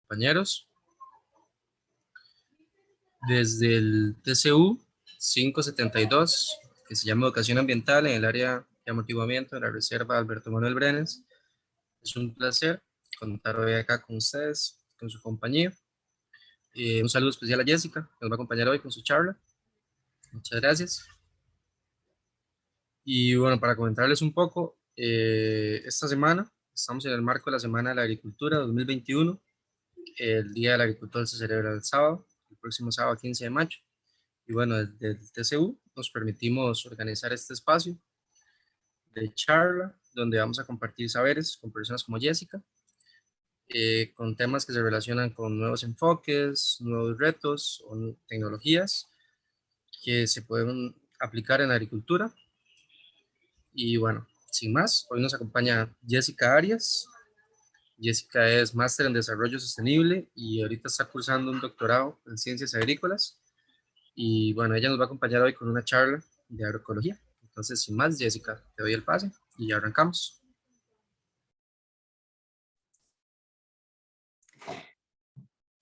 compañeros. Desde el TCU 572, que se llama Educación Ambiental en el área de amortiguamiento de la Reserva Alberto Manuel Brenes. Es un placer contar hoy acá con ustedes, con su compañía. Un saludo especial a Jessica, que nos va a acompañar hoy con su charla. Muchas gracias. Y bueno, para comentarles un poco, esta semana estamos en el marco de la Semana de la Agricultura 2021. El Día del Agricultor se celebra el sábado, el próximo sábado 15 de mayo. Y bueno, desde el TCU nos permitimos organizar este espacio de charla donde vamos a compartir saberes con personas como Jessica, con temas que se relacionan con nuevos enfoques, nuevos retos o tecnologías que se pueden aplicar en la agricultura. Y bueno, sin más, hoy nos acompaña Jessica Arias. Jessica es máster en desarrollo sostenible y ahorita está cursando un doctorado en ciencias agrícolas. Y bueno, ella nos va a acompañar hoy con una charla de agroecología. Entonces, sin más, Jessica, te doy el pase y arrancamos.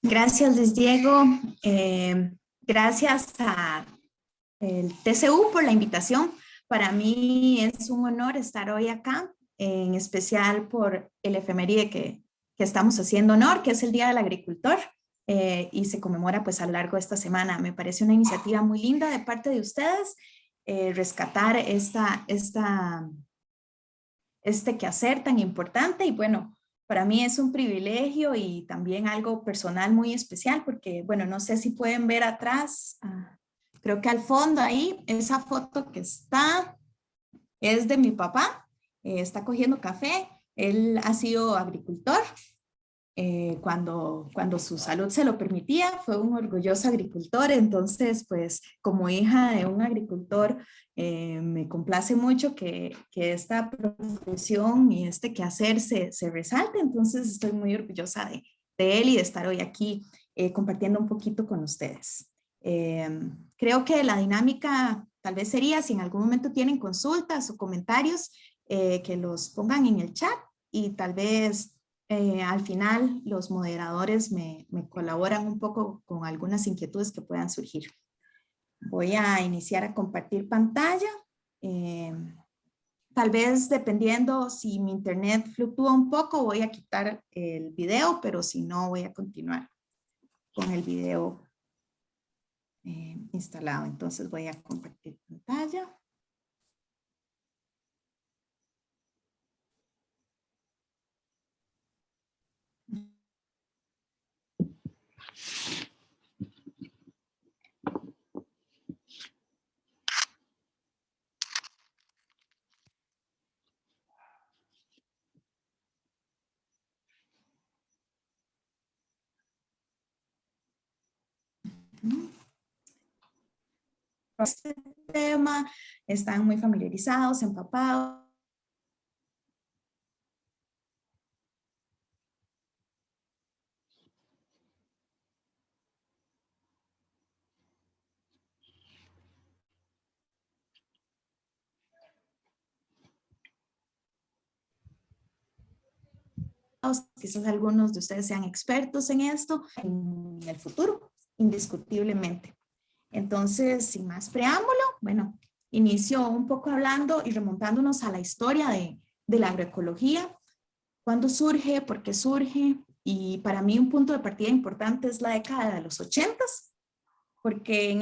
Gracias, Luis Diego. Gracias a el TCU por la invitación. Para mí es un honor estar hoy acá, en especial por el efeméride que estamos haciendo honor, que es el Día del Agricultor, y se conmemora pues a lo largo de esta semana. Me parece una iniciativa muy linda de parte de ustedes, rescatar este quehacer tan importante. Y bueno, para mí es un privilegio y también algo personal muy especial porque, bueno, no sé si pueden ver atrás, creo que al fondo ahí, esa foto que está es de mi papá, está cogiendo café. Él ha sido agricultor. Cuando su salud se lo permitía, fue un orgulloso agricultor. Entonces, pues como hija de un agricultor, me complace mucho que esta profesión y este quehacer se resalte. Entonces estoy muy orgullosa de él y de estar hoy aquí compartiendo un poquito con ustedes. Creo que la dinámica tal vez sería, si en algún momento tienen consultas o comentarios, que los pongan en el chat y tal vez al final los moderadores me colaboran un poco con algunas inquietudes que puedan surgir. Voy a iniciar a compartir pantalla. Tal vez dependiendo si mi internet fluctúa un poco, voy a quitar el video, pero si no, voy a continuar con el video instalado. Entonces voy a compartir pantalla. Este tema, están muy familiarizados, empapados. Quizás algunos de ustedes sean expertos en esto en el futuro, indiscutiblemente. Entonces, sin más preámbulo, bueno, inicio un poco hablando y remontándonos a la historia de la agroecología. ¿Cuándo surge? ¿Por qué surge? Y para mí un punto de partida importante es la década de los 80s, porque en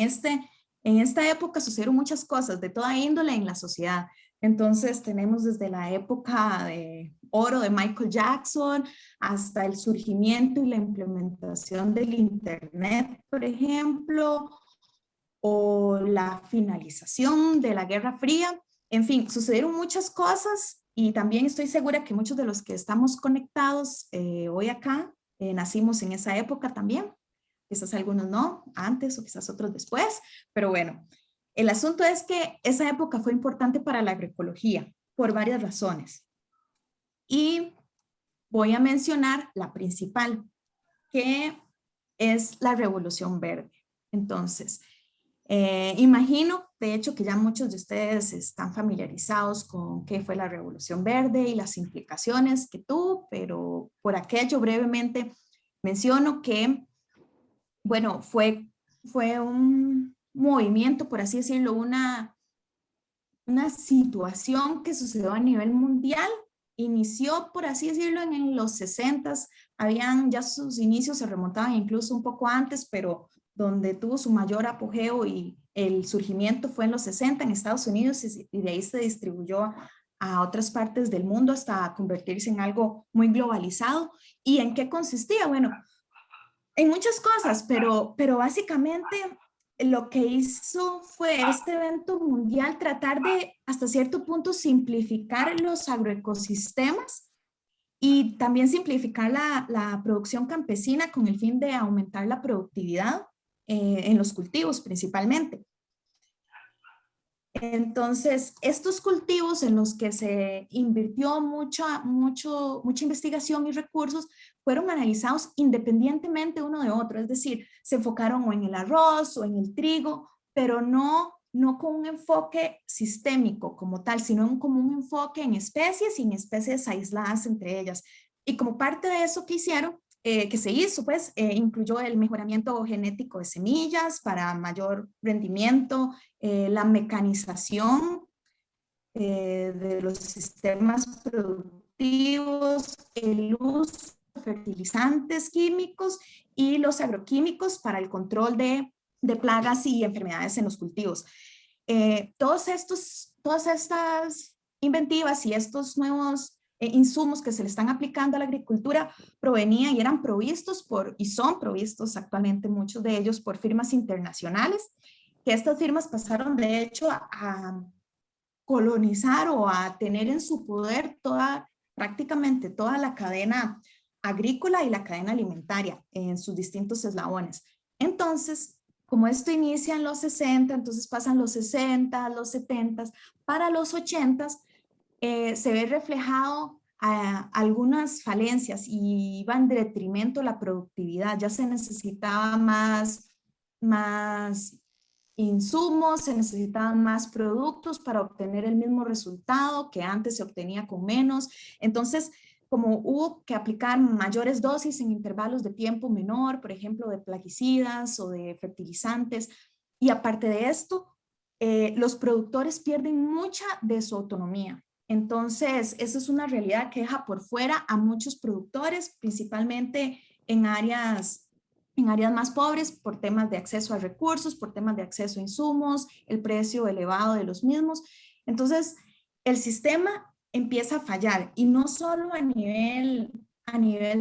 esta época sucedieron muchas cosas de toda índole en la sociedad. Entonces tenemos desde la época de oro de Michael Jackson hasta el surgimiento y la implementación del Internet, por ejemplo, o la finalización de la Guerra Fría. En fin, sucedieron muchas cosas y también estoy segura que muchos de los que estamos conectados hoy acá nacimos en esa época también. Quizás algunos no, antes o quizás otros después, pero bueno, el asunto es que esa época fue importante para la agroecología por varias razones. Y voy a mencionar la principal, que es la Revolución Verde. Entonces, imagino, de hecho, que ya muchos de ustedes están familiarizados con qué fue la Revolución Verde y las implicaciones que tuvo, pero por aquello brevemente menciono que, bueno, fue un movimiento, por así decirlo, una situación que sucedió a nivel mundial. Inició, por así decirlo, en los 60s, habían ya sus inicios, se remontaban incluso un poco antes, pero donde tuvo su mayor apogeo y el surgimiento fue en los 60 en Estados Unidos, y de ahí se distribuyó a otras partes del mundo hasta convertirse en algo muy globalizado. ¿Y en qué consistía? Bueno, en muchas cosas, pero básicamente lo que hizo fue este evento mundial tratar de, hasta cierto punto, simplificar los agroecosistemas y también simplificar la producción campesina con el fin de aumentar la productividad en los cultivos principalmente. Entonces, estos cultivos en los que se invirtió mucha investigación y recursos fueron analizados independientemente uno de otro, es decir, se enfocaron o en el arroz o en el trigo, pero no con un enfoque sistémico como tal, sino como un enfoque en especies y en especies aisladas entre ellas. Y como parte de eso que hicieron, que se hizo, pues, incluyó el mejoramiento genético de semillas para mayor rendimiento, la mecanización de los sistemas productivos, el uso de fertilizantes químicos y los agroquímicos para el control de plagas y enfermedades en los cultivos. Todas estas inventivas y estos nuevos insumos que se le están aplicando a la agricultura provenían y eran provistos y son provistos actualmente muchos de ellos por firmas internacionales, que estas firmas pasaron de hecho a colonizar o a tener en su poder prácticamente toda la cadena agrícola y la cadena alimentaria en sus distintos eslabones. Entonces, como esto inicia en los 60, entonces pasan los 60, los 70, para los 80 se ve reflejado algunas falencias y iba en detrimento de la productividad. Ya se necesitaba más insumos, se necesitaban más productos para obtener el mismo resultado que antes se obtenía con menos. Entonces, como hubo que aplicar mayores dosis en intervalos de tiempo menor, por ejemplo, de plaguicidas o de fertilizantes, y aparte de esto, los productores pierden mucha de su autonomía. Entonces, esa es una realidad que deja por fuera a muchos productores, principalmente en áreas más pobres, por temas de acceso a recursos, por temas de acceso a insumos, el precio elevado de los mismos. Entonces, el sistema empieza a fallar, y no solo a nivel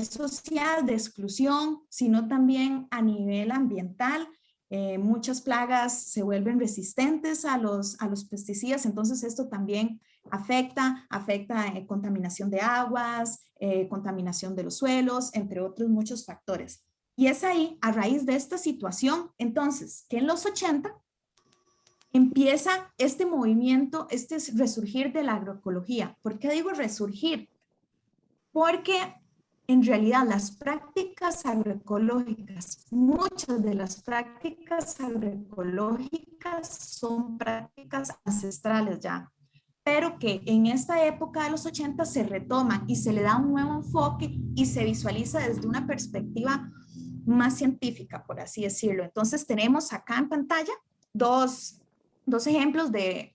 social de exclusión, sino también a nivel ambiental. Muchas plagas se vuelven resistentes a los pesticidas, entonces esto también afecta contaminación de aguas, contaminación de los suelos, entre otros muchos factores. Y es ahí, a raíz de esta situación, entonces, que en los 80 empieza este movimiento, este resurgir de la agroecología. ¿Por qué digo resurgir? Porque en realidad las prácticas agroecológicas, muchas de las prácticas agroecológicas son prácticas ancestrales ya, pero que en esta época de los 80 se retoman y se le da un nuevo enfoque y se visualiza desde una perspectiva más científica, por así decirlo. Entonces tenemos acá en pantalla dos ejemplos de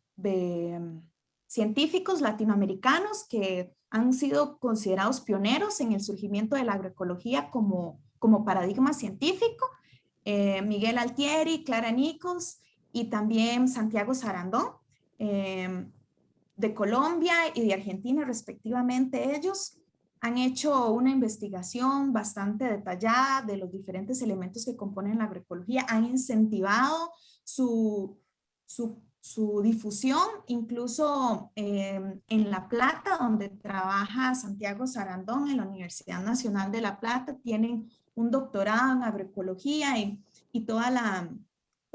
científicos latinoamericanos que han sido considerados pioneros en el surgimiento de la agroecología como paradigma científico. Miguel Altieri, Clara Nichols y también Santiago Sarandón, de Colombia y de Argentina respectivamente. Ellos han hecho una investigación bastante detallada de los diferentes elementos que componen la agroecología, han incentivado su difusión, incluso en La Plata, donde trabaja Santiago Sarandón en la Universidad Nacional de La Plata, tienen un doctorado en agroecología y todo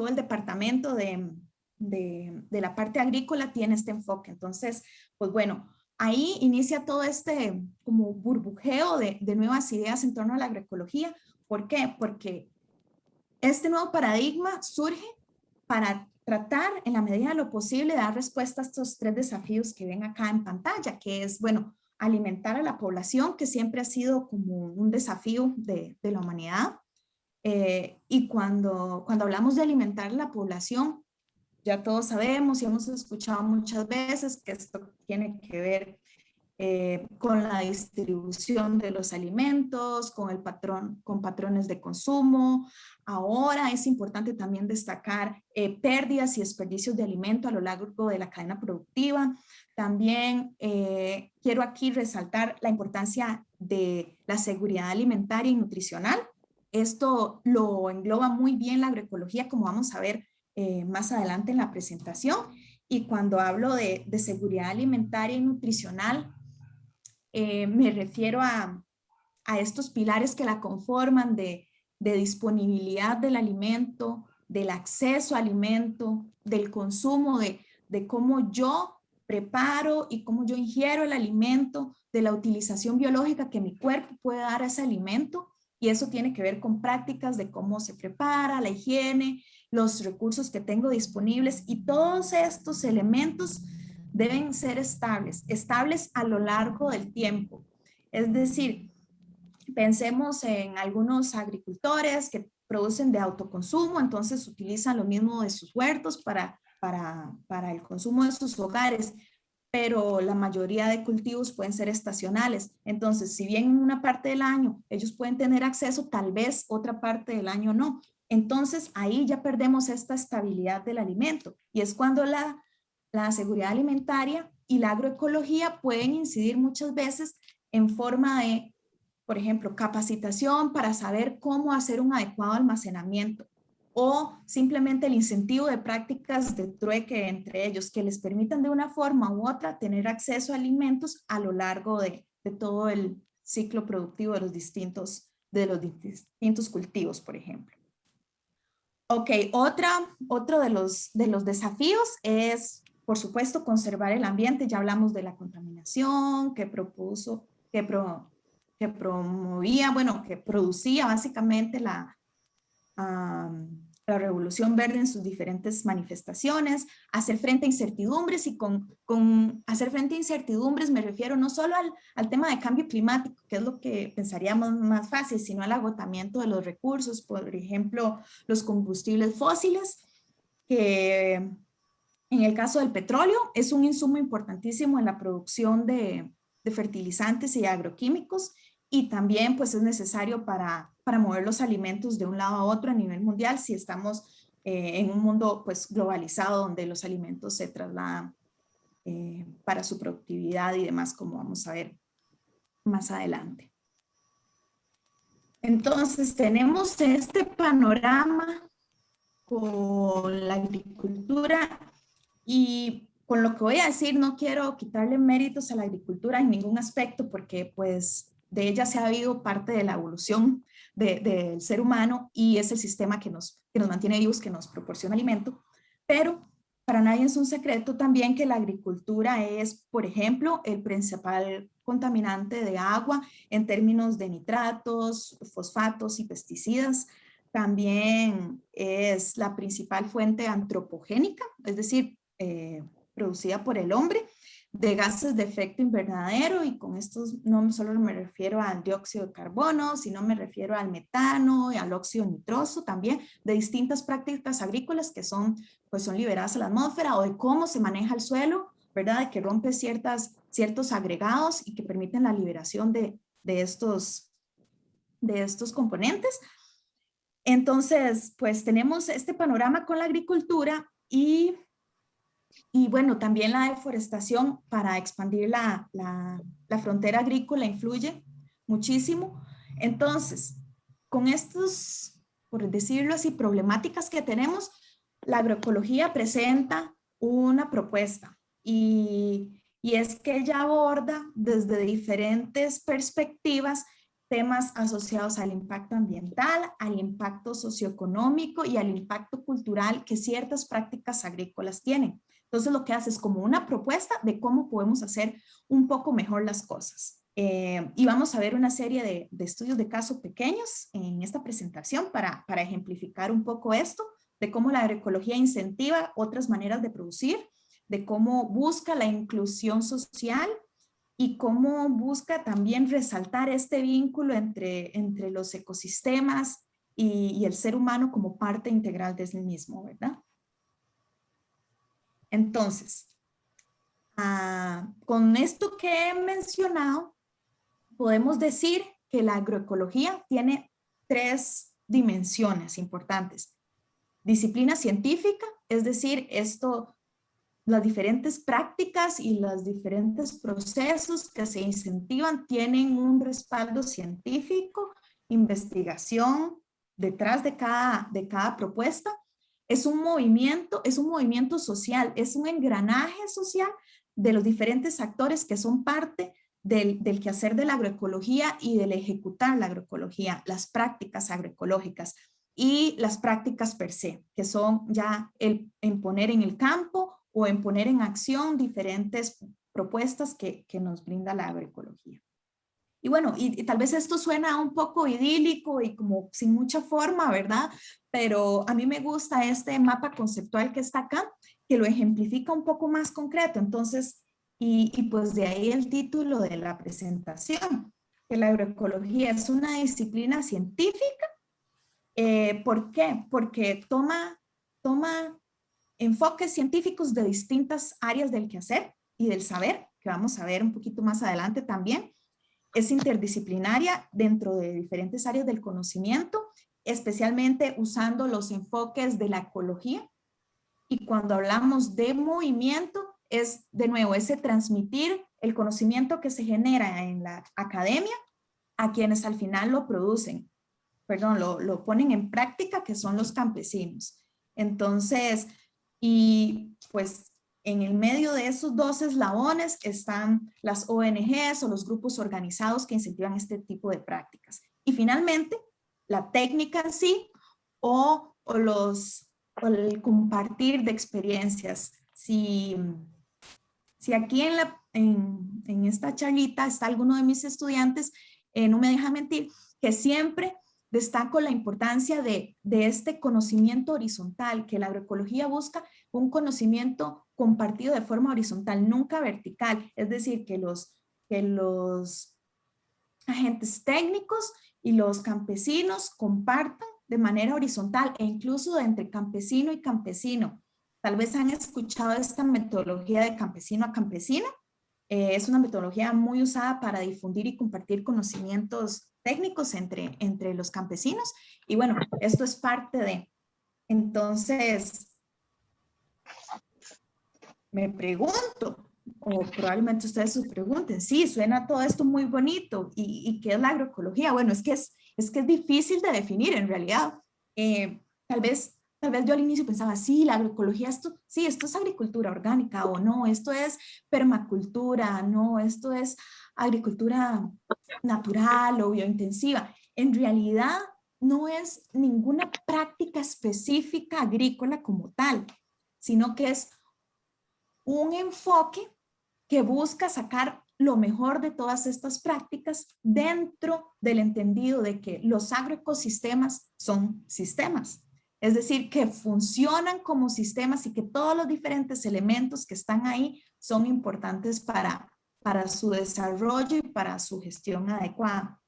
el departamento de la parte agrícola tiene este enfoque. Entonces, pues bueno, ahí inicia todo este como burbujeo de nuevas ideas en torno a la agroecología. ¿Por qué? Porque este nuevo paradigma surge para tratar en la medida de lo posible de dar respuesta a estos tres desafíos que ven acá en pantalla, que es, bueno, alimentar a la población, que siempre ha sido como un desafío de la humanidad. Y cuando hablamos de alimentar a la población, ya todos sabemos y hemos escuchado muchas veces que esto tiene que ver con la distribución de los alimentos, con patrones de consumo. Ahora es importante también destacar pérdidas y desperdicios de alimento a lo largo de la cadena productiva. También quiero aquí resaltar la importancia de la seguridad alimentaria y nutricional. Esto lo engloba muy bien la agroecología, como vamos a ver más adelante en la presentación. Y cuando hablo de seguridad alimentaria y nutricional, me refiero a estos pilares que la conforman de disponibilidad del alimento, del acceso al alimento, del consumo, de cómo yo preparo y cómo yo ingiero el alimento, de la utilización biológica que mi cuerpo puede dar a ese alimento. Y eso tiene que ver con prácticas de cómo se prepara, la higiene, los recursos que tengo disponibles, y todos estos elementos deben ser estables a lo largo del tiempo. Es decir, pensemos en algunos agricultores que producen de autoconsumo, entonces utilizan lo mismo de sus huertos para el consumo de sus hogares, pero la mayoría de cultivos pueden ser estacionales. Entonces, si bien en una parte del año ellos pueden tener acceso, tal vez otra parte del año no. Entonces, ahí ya perdemos esta estabilidad del alimento, y es cuando la seguridad alimentaria y la agroecología pueden incidir muchas veces en forma de, por ejemplo, capacitación para saber cómo hacer un adecuado almacenamiento, o simplemente el incentivo de prácticas de trueque entre ellos que les permitan de una forma u otra tener acceso a alimentos a lo largo de todo el ciclo productivo de los distintos cultivos, por ejemplo. Ok, otro de los desafíos es, por supuesto, conservar el ambiente. Ya hablamos de la contaminación que promovía, bueno, que producía básicamente la Revolución Verde en sus diferentes manifestaciones, hacer frente a incertidumbres, y con hacer frente a incertidumbres me refiero no solo al tema de cambio climático, que es lo que pensaríamos más fácil, sino al agotamiento de los recursos, por ejemplo, los combustibles fósiles, que en el caso del petróleo es un insumo importantísimo en la producción de fertilizantes y agroquímicos, y también pues es necesario para mover los alimentos de un lado a otro a nivel mundial si estamos en un mundo pues globalizado donde los alimentos se trasladan para su productividad y demás, como vamos a ver más adelante. Entonces tenemos este panorama con la agricultura, y con lo que voy a decir no quiero quitarle méritos a la agricultura en ningún aspecto, porque pues de ella se ha habido parte de la evolución del ser humano, y es el sistema que nos mantiene vivos, que nos proporciona alimento. Pero para nadie es un secreto también que la agricultura es, por ejemplo, el principal contaminante de agua en términos de nitratos, fosfatos y pesticidas. También es la principal fuente antropogénica, es decir, producida por el hombre, de gases de efecto invernadero, y con estos no solo me refiero al dióxido de carbono, sino me refiero al metano y al óxido nitroso también, de distintas prácticas agrícolas que son liberadas a la atmósfera, o de cómo se maneja el suelo, ¿verdad? De que rompe ciertos agregados y que permiten la liberación de estos componentes. Entonces, pues tenemos este panorama con la agricultura, y bueno, también la deforestación para expandir la frontera agrícola influye muchísimo. Entonces, con estos, por decirlo así, problemáticas que tenemos, la agroecología presenta una propuesta, y es que ella aborda desde diferentes perspectivas temas asociados al impacto ambiental, al impacto socioeconómico y al impacto cultural que ciertas prácticas agrícolas tienen. Entonces lo que hace es como una propuesta de cómo podemos hacer un poco mejor las cosas. Y vamos a ver una serie de estudios de caso pequeños en esta presentación para ejemplificar un poco esto, de cómo la agroecología incentiva otras maneras de producir, de cómo busca la inclusión social y cómo busca también resaltar este vínculo entre los ecosistemas y el ser humano como parte integral del mismo, ¿verdad? Entonces, con esto que he mencionado, podemos decir que la agroecología tiene 3 dimensiones importantes. Disciplina científica, es decir, las diferentes prácticas y los diferentes procesos que se incentivan tienen un respaldo científico, investigación detrás de cada propuesta. Es un movimiento social, es un engranaje social de los diferentes actores que son parte del quehacer de la agroecología y del ejecutar la agroecología, las prácticas agroecológicas y las prácticas per se, que son ya en poner en el campo o en poner en acción diferentes propuestas que nos brinda la agroecología. Y bueno, y tal vez esto suena un poco idílico y como sin mucha forma, ¿verdad? Pero a mí me gusta este mapa conceptual que está acá, que lo ejemplifica un poco más concreto. Entonces, y pues de ahí el título de la presentación, que la agroecología es una disciplina científica. ¿Por qué? Porque toma enfoques científicos de distintas áreas del quehacer y del saber, que vamos a ver un poquito más adelante también. Es interdisciplinaria dentro de diferentes áreas del conocimiento, especialmente usando los enfoques de la ecología. Y cuando hablamos de movimiento, es de nuevo ese transmitir el conocimiento que se genera en la academia a quienes al final lo producen, perdón, lo ponen en práctica, que son los campesinos. Entonces, y pues en el medio de esos 2 eslabones están las ONGs o los grupos organizados que incentivan este tipo de prácticas. Y finalmente, la técnica en sí o el compartir de experiencias. Si aquí en esta charlita está alguno de mis estudiantes, no me deja mentir, que siempre destaco la importancia de este conocimiento horizontal, que la agroecología busca un conocimiento compartido de forma horizontal, nunca vertical. Es decir, que los agentes técnicos y los campesinos compartan de manera horizontal e incluso entre campesino y campesino. Tal vez han escuchado esta metodología de campesino a campesino. Es una metodología muy usada para difundir y compartir conocimientos técnicos entre los campesinos. Y bueno, esto es parte de. Entonces, me pregunto, o probablemente ustedes se pregunten, sí, suena todo esto muy bonito. ¿Y qué es la agroecología? Bueno, es que es difícil de definir en realidad. Tal vez yo al inicio pensaba, sí, la agroecología, esto es agricultura orgánica, o no, esto es permacultura, no, esto es agricultura natural o biointensiva. En realidad no es ninguna práctica específica agrícola como tal, sino que es un enfoque que busca sacar lo mejor de todas estas prácticas dentro del entendido de que los agroecosistemas son sistemas. Es decir, que funcionan como sistemas y que todos los diferentes elementos que están ahí son importantes para su desarrollo y para su gestión adecuada.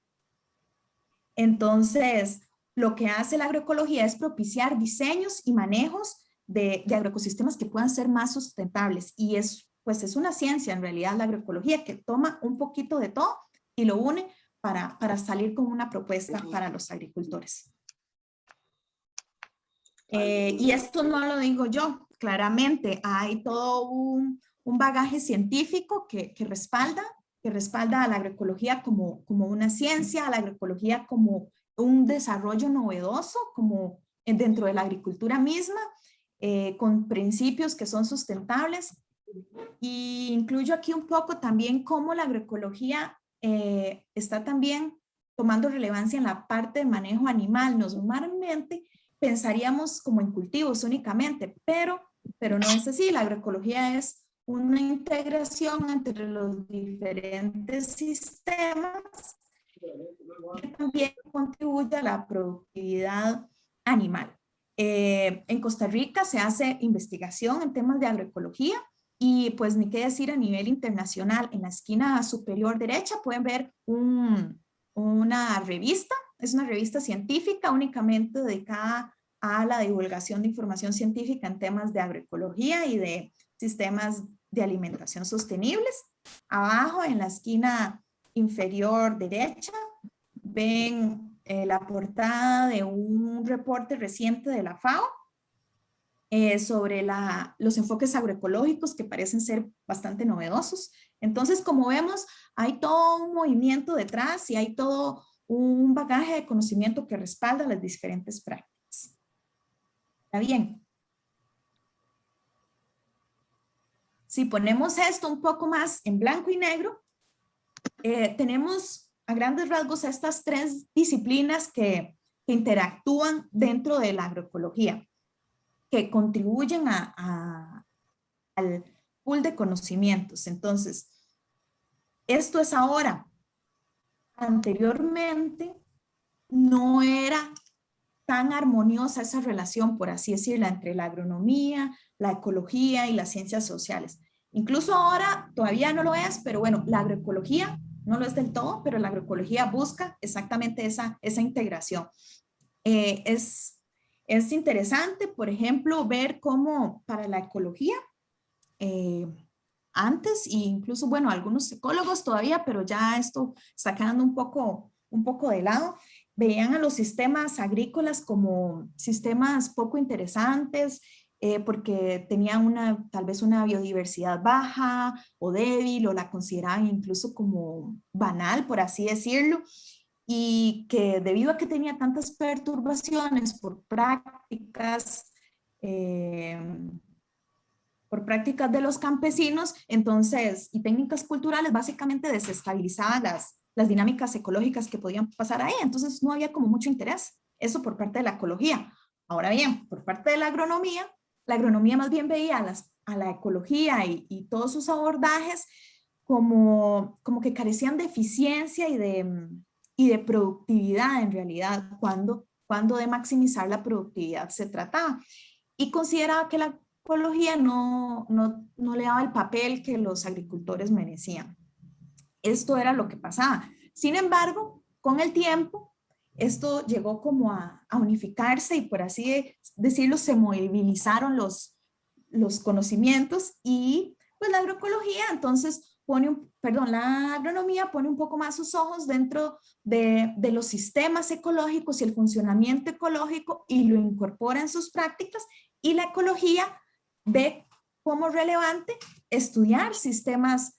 Entonces, lo que hace la agroecología es propiciar diseños y manejos de agroecosistemas que puedan ser más sustentables. Y pues es una ciencia en realidad la agroecología que toma un poquito de todo y lo une para salir con una propuesta para los agricultores. Y esto no lo digo yo, claramente hay todo un bagaje científico que respalda a la agroecología como una ciencia, a la agroecología como un desarrollo novedoso, como dentro de la agricultura misma, con principios que son sustentables. Y incluyo aquí un poco también cómo la agroecología está también tomando relevancia en la parte de manejo animal. Normalmente pensaríamos como en cultivos únicamente, pero no es así. La agroecología es una integración entre los diferentes sistemas que también contribuye a la productividad animal. En Costa Rica se hace investigación en temas de agroecología Y pues ni qué decir a nivel internacional. En la esquina superior derecha pueden ver una revista, es una revista científica únicamente dedicada a la divulgación de información científica en temas de agroecología y de sistemas de alimentación sostenibles. Abajo en la esquina inferior derecha ven la portada de un reporte reciente de la FAO sobre los enfoques agroecológicos que parecen ser bastante novedosos. Entonces, como vemos, hay todo un movimiento detrás y hay todo un bagaje de conocimiento que respalda las diferentes prácticas. ¿Está bien? Si ponemos esto un poco más en blanco y negro, tenemos a grandes rasgos estas tres disciplinas que interactúan dentro de la agroecología, que contribuyen al pool de conocimientos. Entonces, esto es ahora. Anteriormente no era tan armoniosa esa relación, por así decirla, entre la agronomía, la ecología y las ciencias sociales. Incluso ahora todavía no lo es, pero bueno, la agroecología no lo es del todo, pero la agroecología busca exactamente esa integración. Es interesante, por ejemplo, ver cómo para la ecología, antes, e incluso, bueno, algunos ecólogos todavía, pero ya esto está quedando un poco de lado, veían a los sistemas agrícolas como sistemas poco interesantes, porque tenían tal vez una biodiversidad baja o débil, o la consideraban incluso como banal, por así decirlo, y que debido a que tenía tantas perturbaciones por prácticas de los campesinos, entonces, y técnicas culturales, básicamente desestabilizaban las dinámicas ecológicas que podían pasar ahí, entonces no había como mucho interés, eso por parte de la ecología. Ahora bien, por parte de la agronomía más bien veía a la ecología y todos sus abordajes como que carecían de eficiencia y de productividad en realidad, cuando de maximizar la productividad se trataba. Y consideraba que la ecología no le daba el papel que los agricultores merecían. Esto era lo que pasaba. Sin embargo, con el tiempo, esto llegó como a unificarse y, por así decirlo, se movilizaron los conocimientos y pues la agroecología entonces la agronomía pone un poco más sus ojos dentro de los sistemas ecológicos y el funcionamiento ecológico y lo incorpora en sus prácticas, y la ecología ve como relevante estudiar sistemas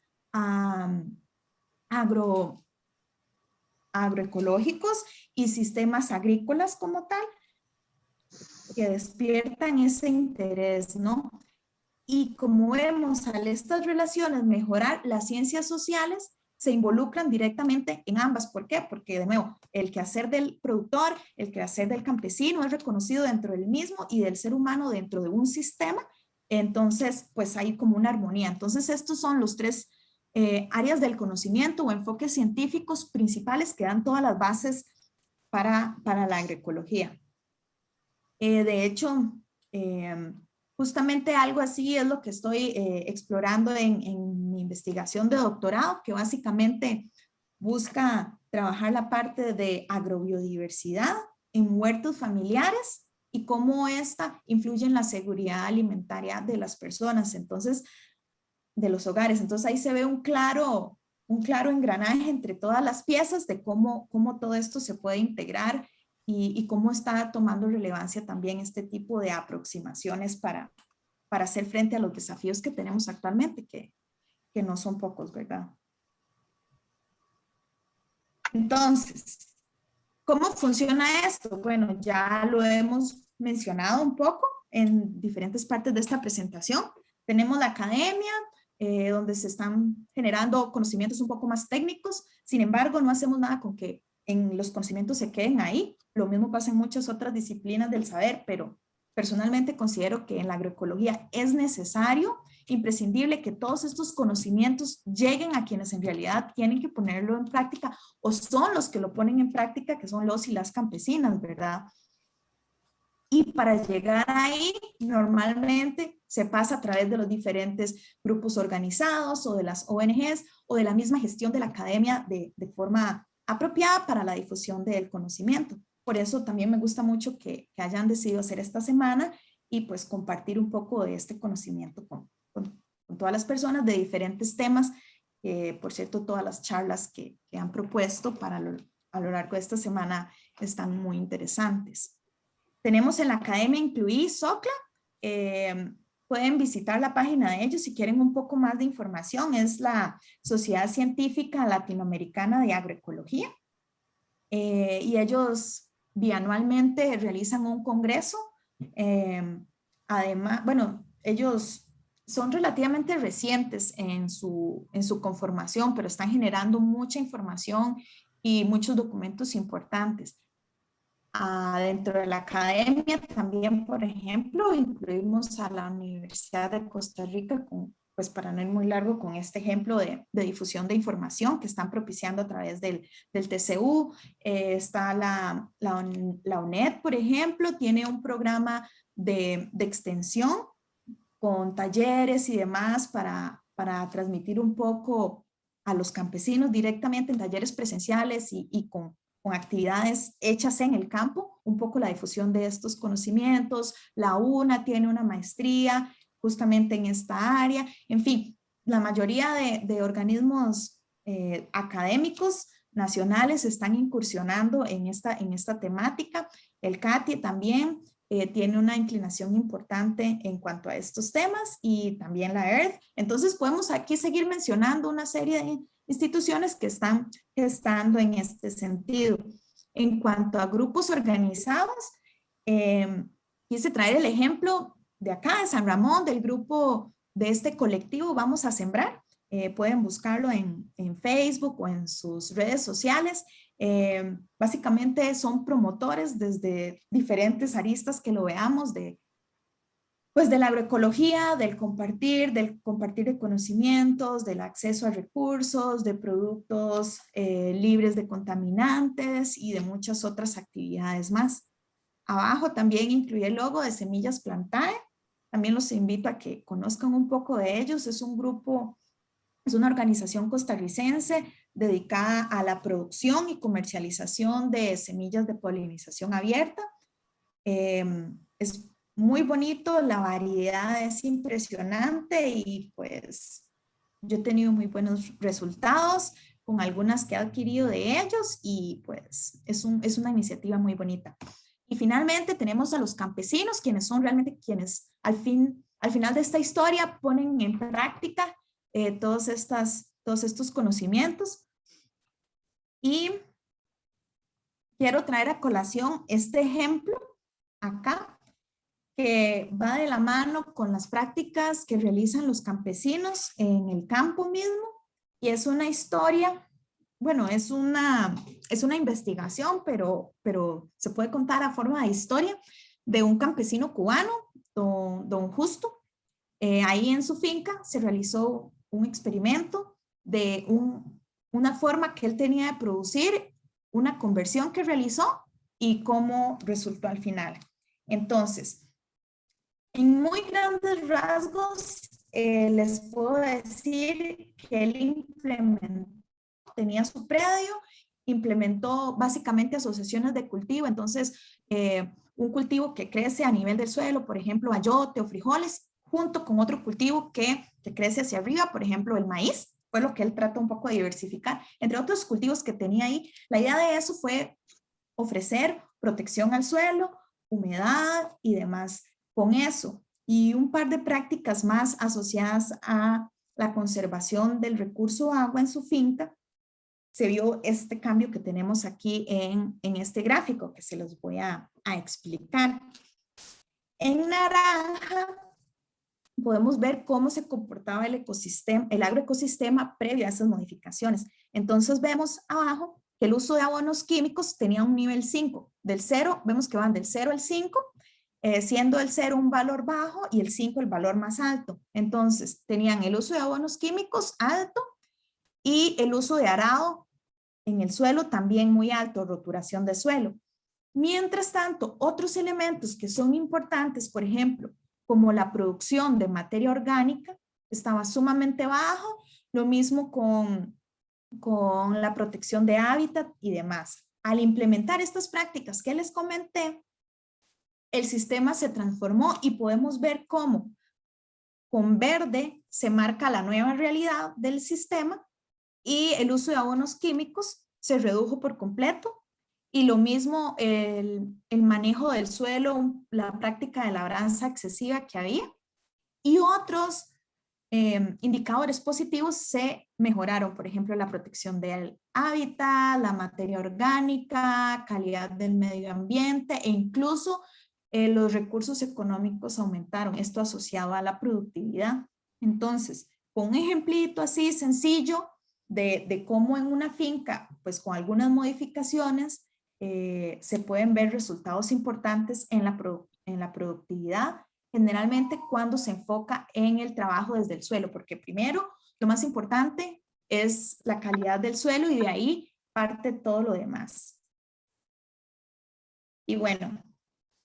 agroecológicos y sistemas agrícolas como tal, que despiertan ese interés, ¿no? Y como vemos, al estas relaciones mejorar, las ciencias sociales se involucran directamente en ambas. ¿Por qué? Porque, de nuevo, el quehacer del productor, el quehacer del campesino es reconocido dentro del mismo, y del ser humano dentro de un sistema. Entonces, pues hay como una armonía. Entonces, estos son los tres áreas del conocimiento o enfoques científicos principales que dan todas las bases para la agroecología. De hecho, justamente algo así es lo que estoy explorando en mi investigación de doctorado, que básicamente busca trabajar la parte de agrobiodiversidad en huertos familiares y cómo esta influye en la seguridad alimentaria de las personas, entonces, de los hogares. Entonces ahí se ve un claro engranaje entre todas las piezas de cómo todo esto se puede integrar y cómo está tomando relevancia también este tipo de aproximaciones para hacer frente a los desafíos que tenemos actualmente, que no son pocos, ¿verdad? Entonces, ¿cómo funciona esto? Bueno, ya lo hemos mencionado un poco en diferentes partes de esta presentación. Tenemos la academia, donde se están generando conocimientos un poco más técnicos. Sin embargo, no hacemos nada con que los conocimientos se queden ahí. Lo mismo pasa en muchas otras disciplinas del saber, pero personalmente considero que en la agroecología es necesario, imprescindible, que todos estos conocimientos lleguen a quienes en realidad tienen que ponerlo en práctica, o son los que lo ponen en práctica, que son los y las campesinas, ¿verdad? Y para llegar ahí, normalmente se pasa a través de los diferentes grupos organizados o de las ONGs o de la misma gestión de la academia de forma apropiada para la difusión del conocimiento. Por eso también me gusta mucho que hayan decidido hacer esta semana y pues compartir un poco de este conocimiento con todas las personas de diferentes temas. Por cierto, todas las charlas que han propuesto a lo largo de esta semana están muy interesantes. Tenemos en la academia Incluí SOCLA. Pueden visitar la página de ellos si quieren un poco más de información. Es la Sociedad Científica Latinoamericana de Agroecología. Y ellos bianualmente realizan un congreso. Además, bueno, ellos son relativamente recientes en su conformación, pero están generando mucha información y muchos documentos importantes. Dentro de la academia también, por ejemplo, incluimos a la Universidad de Costa Rica, pues para no ir muy largo con este ejemplo de difusión de información que están propiciando a través del TCU. Está la UNED, por ejemplo, tiene un programa de extensión con talleres y demás para transmitir un poco a los campesinos directamente en talleres presenciales y con actividades hechas en el campo, un poco la difusión de estos conocimientos. La UNA tiene una maestría justamente en esta área. En fin, la mayoría de organismos académicos nacionales están incursionando en esta temática. El CATIE también tiene una inclinación importante en cuanto a estos temas y también la EARTH. Entonces podemos aquí seguir mencionando una serie de instituciones que están gestando en este sentido. En cuanto a grupos organizados, quise traer el ejemplo de acá, de San Ramón, del grupo de este colectivo Vamos a Sembrar. Pueden buscarlo en Facebook o en sus redes sociales. Básicamente son promotores desde diferentes aristas que lo veamos pues de la agroecología, del compartir de conocimientos, del acceso a recursos, de productos libres de contaminantes y de muchas otras actividades más. Abajo también incluye el logo de Semillas Plantae. También los invito a que conozcan un poco de ellos. Es un grupo, es una organización costarricense dedicada a la producción y comercialización de semillas de polinización abierta. Es muy bonito, la variedad es impresionante y pues yo he tenido muy buenos resultados con algunas que he adquirido de ellos y pues es una iniciativa muy bonita. Y finalmente tenemos a los campesinos, quienes son realmente quienes al final de esta historia ponen en práctica todos estos conocimientos. Y quiero traer a colación este ejemplo acá, que va de la mano con las prácticas que realizan los campesinos en el campo mismo, y es una historia, bueno, es una investigación, pero se puede contar a forma de historia de un campesino cubano, don Justo. Ahí en su finca se realizó un experimento de una forma que él tenía de producir, una conversión que realizó y cómo resultó al final. Entonces, en muy grandes rasgos, les puedo decir que él tenía su predio, implementó básicamente asociaciones de cultivo. Entonces, un cultivo que crece a nivel del suelo, por ejemplo, ayote o frijoles, junto con otro cultivo que crece hacia arriba, por ejemplo, el maíz, fue lo que él trató un poco de diversificar. Entre otros cultivos que tenía ahí, la idea de eso fue ofrecer protección al suelo, humedad y demás. Con eso y un par de prácticas más asociadas a la conservación del recurso agua en su finca, se vio este cambio que tenemos aquí en este gráfico que se los voy a explicar. En naranja podemos ver cómo se comportaba el agroecosistema previo a esas modificaciones. Entonces vemos abajo que el uso de abonos químicos tenía un nivel 5. Del 0, vemos que van del 0 al 5, siendo el 0 un valor bajo y el 5 el valor más alto. Entonces tenían el uso de abonos químicos alto y el uso de arado en el suelo también muy alto, roturación de suelo. Mientras tanto, otros elementos que son importantes, por ejemplo, como la producción de materia orgánica, estaba sumamente bajo, lo mismo con la protección de hábitat y demás. Al implementar estas prácticas que les comenté, el sistema se transformó y podemos ver cómo con verde se marca la nueva realidad del sistema y el uso de abonos químicos se redujo por completo. Y lo mismo el manejo del suelo, la práctica de labranza excesiva que había. Y otros indicadores positivos se mejoraron, por ejemplo, la protección del hábitat, la materia orgánica, calidad del medio ambiente e incluso los recursos económicos aumentaron, esto asociado a la productividad. Entonces, con un ejemplito así sencillo de cómo en una finca, pues con algunas modificaciones, se pueden ver resultados importantes en la productividad, generalmente cuando se enfoca en el trabajo desde el suelo, porque primero, lo más importante es la calidad del suelo y de ahí parte todo lo demás. Y bueno,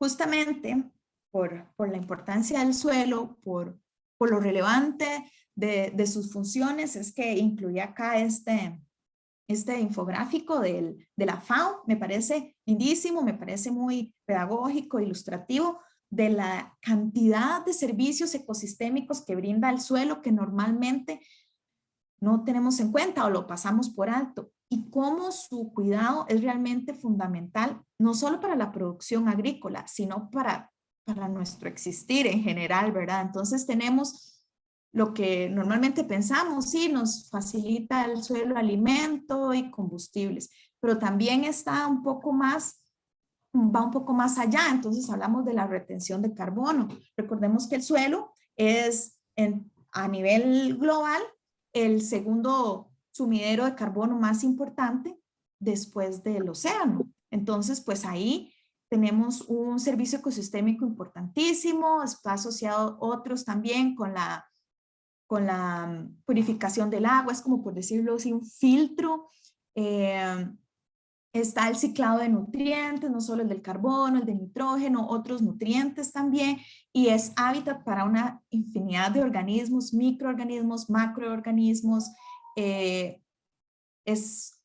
justamente por la importancia del suelo, por lo relevante de sus funciones, es que incluí acá este infográfico de la FAO. Me parece lindísimo, me parece muy pedagógico, ilustrativo, de la cantidad de servicios ecosistémicos que brinda el suelo que normalmente no tenemos en cuenta o lo pasamos por alto, y cómo su cuidado es realmente fundamental, no solo para la producción agrícola, sino para nuestro existir en general, ¿verdad? Entonces tenemos lo que normalmente pensamos, sí, nos facilita el suelo alimento y combustibles, pero también está un poco más, va un poco más allá. Entonces hablamos de la retención de carbono. Recordemos que el suelo es a nivel global el segundo sumidero de carbono más importante después del océano. Entonces, pues ahí tenemos un servicio ecosistémico importantísimo, está asociado otros también con la purificación del agua, es como por decirlo así, un filtro. Está el ciclado de nutrientes, no solo el del carbono, el de nitrógeno, otros nutrientes también, y es hábitat para una infinidad de organismos, microorganismos, macroorganismos. Es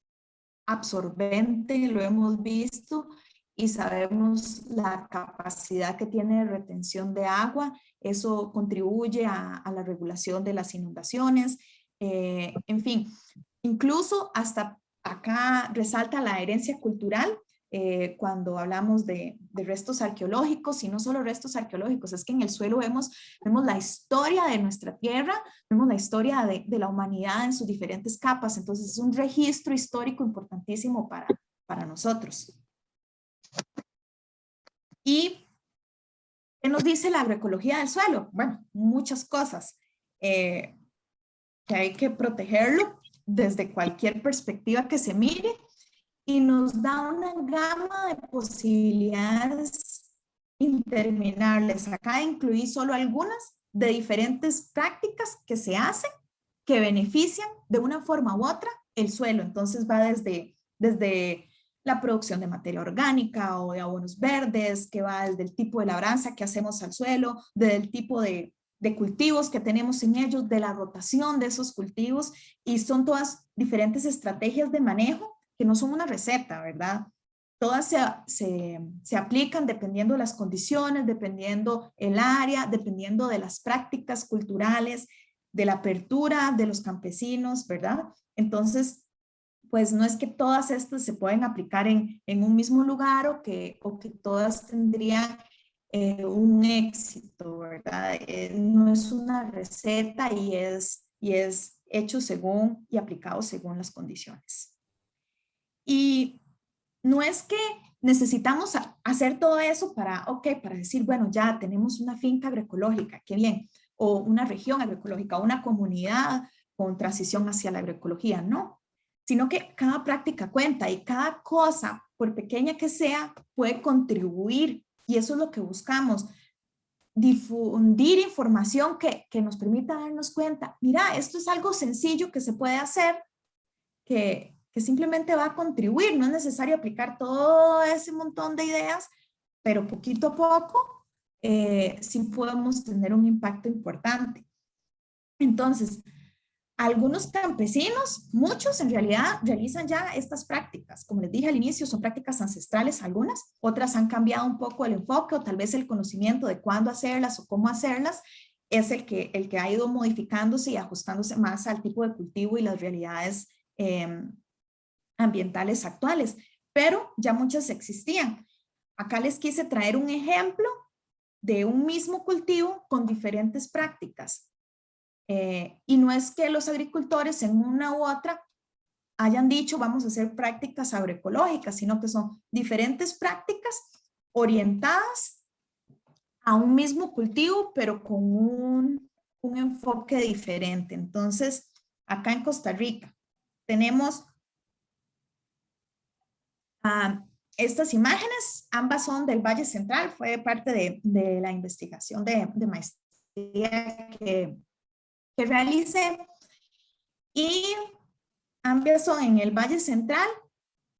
absorbente, lo hemos visto, y sabemos la capacidad que tiene de retención de agua. Eso contribuye a la regulación de las inundaciones. En fin, incluso hasta acá resalta la herencia cultural cuando hablamos de restos arqueológicos, y no solo restos arqueológicos, es que en el suelo vemos la historia de nuestra tierra, vemos la historia de la humanidad en sus diferentes capas. Entonces es un registro histórico importantísimo para nosotros. ¿Y qué nos dice la agroecología del suelo? Bueno, muchas cosas. Que hay que protegerlo desde cualquier perspectiva que se mire, y nos da una gama de posibilidades interminables. Acá incluí solo algunas de diferentes prácticas que se hacen que benefician de una forma u otra el suelo. Entonces va desde la producción de materia orgánica o de abonos verdes, que va desde el tipo de labranza que hacemos al suelo, desde el tipo de cultivos que tenemos en ellos, de la rotación de esos cultivos, y son todas diferentes estrategias de manejo que no son una receta, ¿verdad? Todas se aplican dependiendo de las condiciones, dependiendo el área, dependiendo de las prácticas culturales, de la apertura de los campesinos, ¿verdad? Entonces, pues no es que todas estas se pueden aplicar en un mismo lugar, o que todas tendrían un éxito, ¿verdad? No es una receta, y es hecho según y aplicado según las condiciones. Y no es que necesitamos hacer todo eso para decir, bueno, ya tenemos una finca agroecológica, qué bien, o una región agroecológica, o una comunidad con transición hacia la agroecología, no, sino que cada práctica cuenta, y cada cosa, por pequeña que sea, puede contribuir, y eso es lo que buscamos, difundir información que nos permita darnos cuenta, mira, esto es algo sencillo que se puede hacer, que que simplemente va a contribuir. No es necesario aplicar todo ese montón de ideas, pero poquito a poco sí podemos tener un impacto importante. Entonces, algunos campesinos, muchos en realidad realizan ya estas prácticas. Como les dije al inicio, son prácticas ancestrales algunas, otras han cambiado un poco el enfoque o tal vez el conocimiento de cuándo hacerlas o cómo hacerlas es el que ha ido modificándose y ajustándose más al tipo de cultivo y las realidades ambientales actuales, pero ya muchas existían. Acá les quise traer un ejemplo de un mismo cultivo con diferentes prácticas. Y no es que los agricultores en una u otra hayan dicho vamos a hacer prácticas agroecológicas, sino que son diferentes prácticas orientadas a un mismo cultivo, pero con un enfoque diferente. Entonces, acá en Costa Rica tenemos estas imágenes, ambas son del Valle Central, fue parte de la investigación de maestría que realicé, y ambas son en el Valle Central,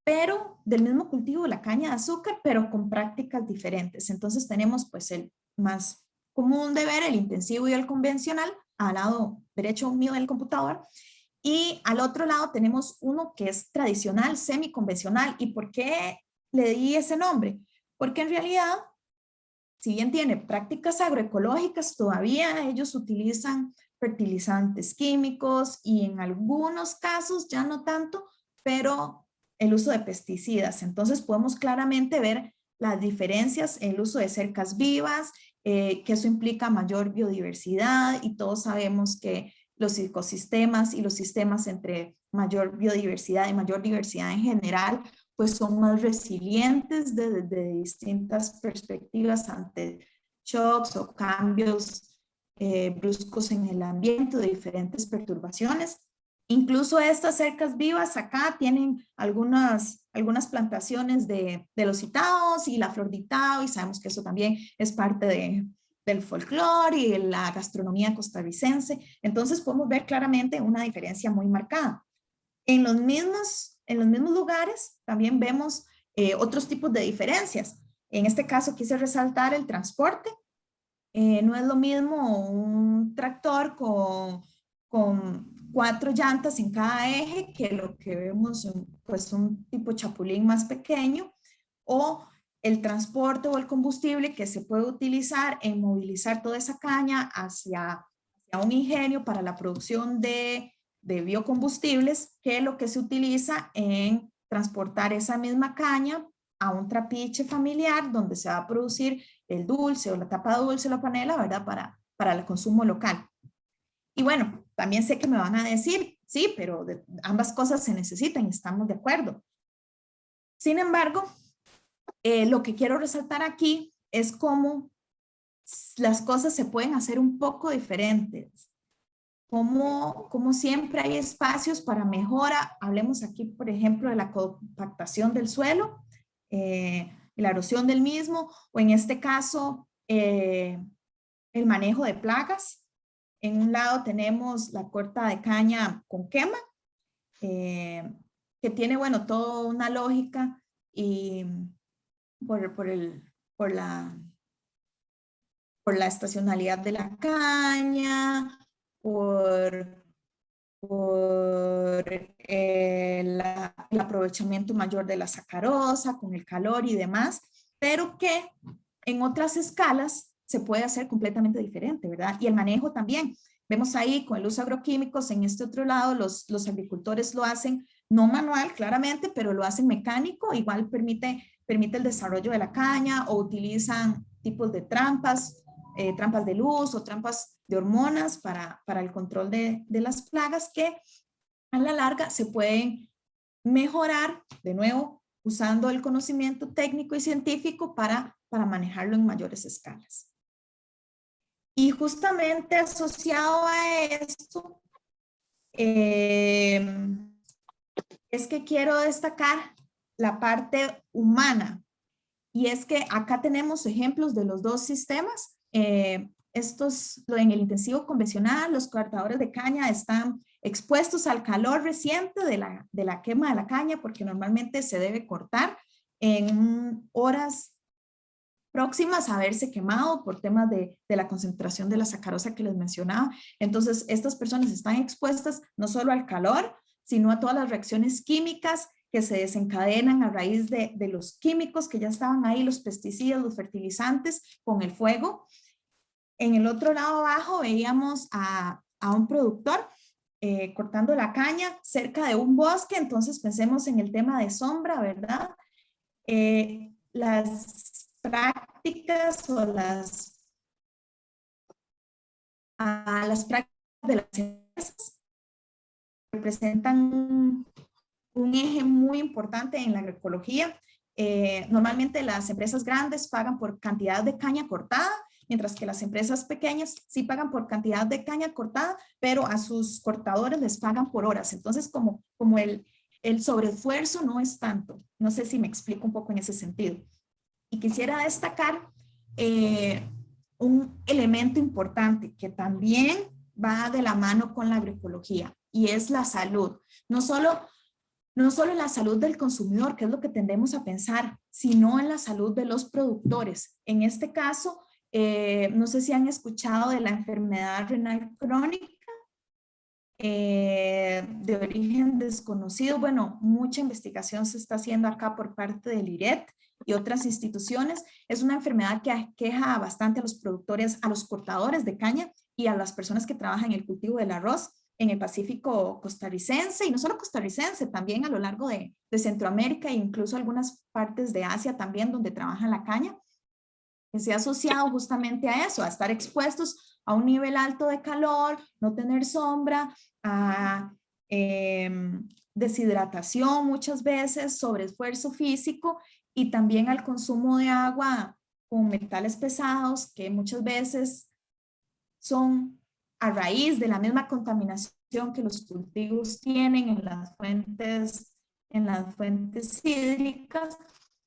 pero del mismo cultivo, la caña de azúcar, pero con prácticas diferentes. Entonces tenemos pues el más común de ver, el intensivo y el convencional, al lado derecho mío del computador, y al otro lado tenemos uno que es tradicional, semiconvencional. ¿Y por qué le di ese nombre? Porque en realidad, si bien tiene prácticas agroecológicas, todavía ellos utilizan fertilizantes químicos y en algunos casos ya no tanto, pero el uso de pesticidas. Entonces podemos claramente ver las diferencias en el uso de cercas vivas, que eso implica mayor biodiversidad, y todos sabemos que los ecosistemas y los sistemas entre mayor biodiversidad y mayor diversidad en general, pues son más resilientes desde distintas perspectivas ante shocks o cambios bruscos en el ambiente, de diferentes perturbaciones. Incluso estas cercas vivas acá tienen algunas plantaciones de los citados y la flor de Itao, y sabemos que eso también es parte del folclore y de la gastronomía costarricense. Entonces podemos ver claramente una diferencia muy marcada. En los mismos lugares también vemos otros tipos de diferencias. En este caso quise resaltar el transporte. No es lo mismo un tractor con 4 llantas en cada eje que lo que vemos, pues un tipo chapulín más pequeño, o el transporte o el combustible que se puede utilizar en movilizar toda esa caña hacia un ingenio para la producción de biocombustibles, que es lo que se utiliza en transportar esa misma caña a un trapiche familiar donde se va a producir el dulce o la tapa dulce, la panela, ¿verdad? Para el consumo local. Y bueno, también sé que me van a decir, sí, pero ambas cosas se necesitan y estamos de acuerdo. Sin embargo, lo que quiero resaltar aquí es cómo las cosas se pueden hacer un poco diferentes. Como siempre hay espacios para mejora. Hablemos aquí, por ejemplo, de la compactación del suelo, la erosión del mismo, o en este caso, el manejo de plagas. En un lado tenemos la corta de caña con quema, que tiene, bueno, toda una lógica y por la estacionalidad de la caña, por el aprovechamiento mayor de la sacarosa con el calor y demás, pero que en otras escalas se puede hacer completamente diferente, ¿verdad? Y el manejo también. Vemos ahí con el uso de agroquímicos, en este otro lado los agricultores lo hacen no manual, claramente, pero lo hacen mecánico, igual permite el desarrollo de la caña, o utilizan tipos de trampas de luz o trampas de hormonas para el control de las plagas, que a la larga se pueden mejorar, de nuevo, usando el conocimiento técnico y científico para manejarlo en mayores escalas. Y justamente asociado a esto, es que quiero destacar la parte humana. Y es que acá tenemos ejemplos de los dos sistemas. En el intensivo convencional, los cortadores de caña están expuestos al calor reciente de la quema de la caña, porque normalmente se debe cortar en horas próximas a haberse quemado por temas de la concentración de la sacarosa que les mencionaba. Entonces, estas personas están expuestas no solo al calor, sino a todas las reacciones químicas que se desencadenan a raíz de los químicos que ya estaban ahí, los pesticidas, los fertilizantes, con el fuego. En el otro lado abajo veíamos a un productor cortando la caña cerca de un bosque. Entonces pensemos en el tema de sombra, ¿verdad? Las prácticas o las prácticas de las empresas representan un eje muy importante en la agroecología. Normalmente las empresas grandes pagan por cantidad de caña cortada, mientras que las empresas pequeñas sí pagan por cantidad de caña cortada, pero a sus cortadores les pagan por horas. Entonces, como el sobreesfuerzo no es tanto. No sé si me explico un poco en ese sentido. Y quisiera destacar un elemento importante que también va de la mano con la agroecología, y es la salud. No solo en la salud del consumidor, que es lo que tendemos a pensar, sino en la salud de los productores. En este caso, no sé si han escuchado de la enfermedad renal crónica de origen desconocido. Bueno, mucha investigación se está haciendo acá por parte del IRET y otras instituciones. Es una enfermedad que aqueja bastante a los productores, a los cortadores de caña y a las personas que trabajan en el cultivo del arroz en el Pacífico costarricense, y no solo costarricense, también a lo largo de Centroamérica e incluso algunas partes de Asia también donde trabajan la caña, que se ha asociado justamente a eso, a estar expuestos a un nivel alto de calor, no tener sombra, a deshidratación muchas veces, sobreesfuerzo físico y también al consumo de agua con metales pesados que muchas veces son a raíz de la misma contaminación que los cultivos tienen en las fuentes hídricas.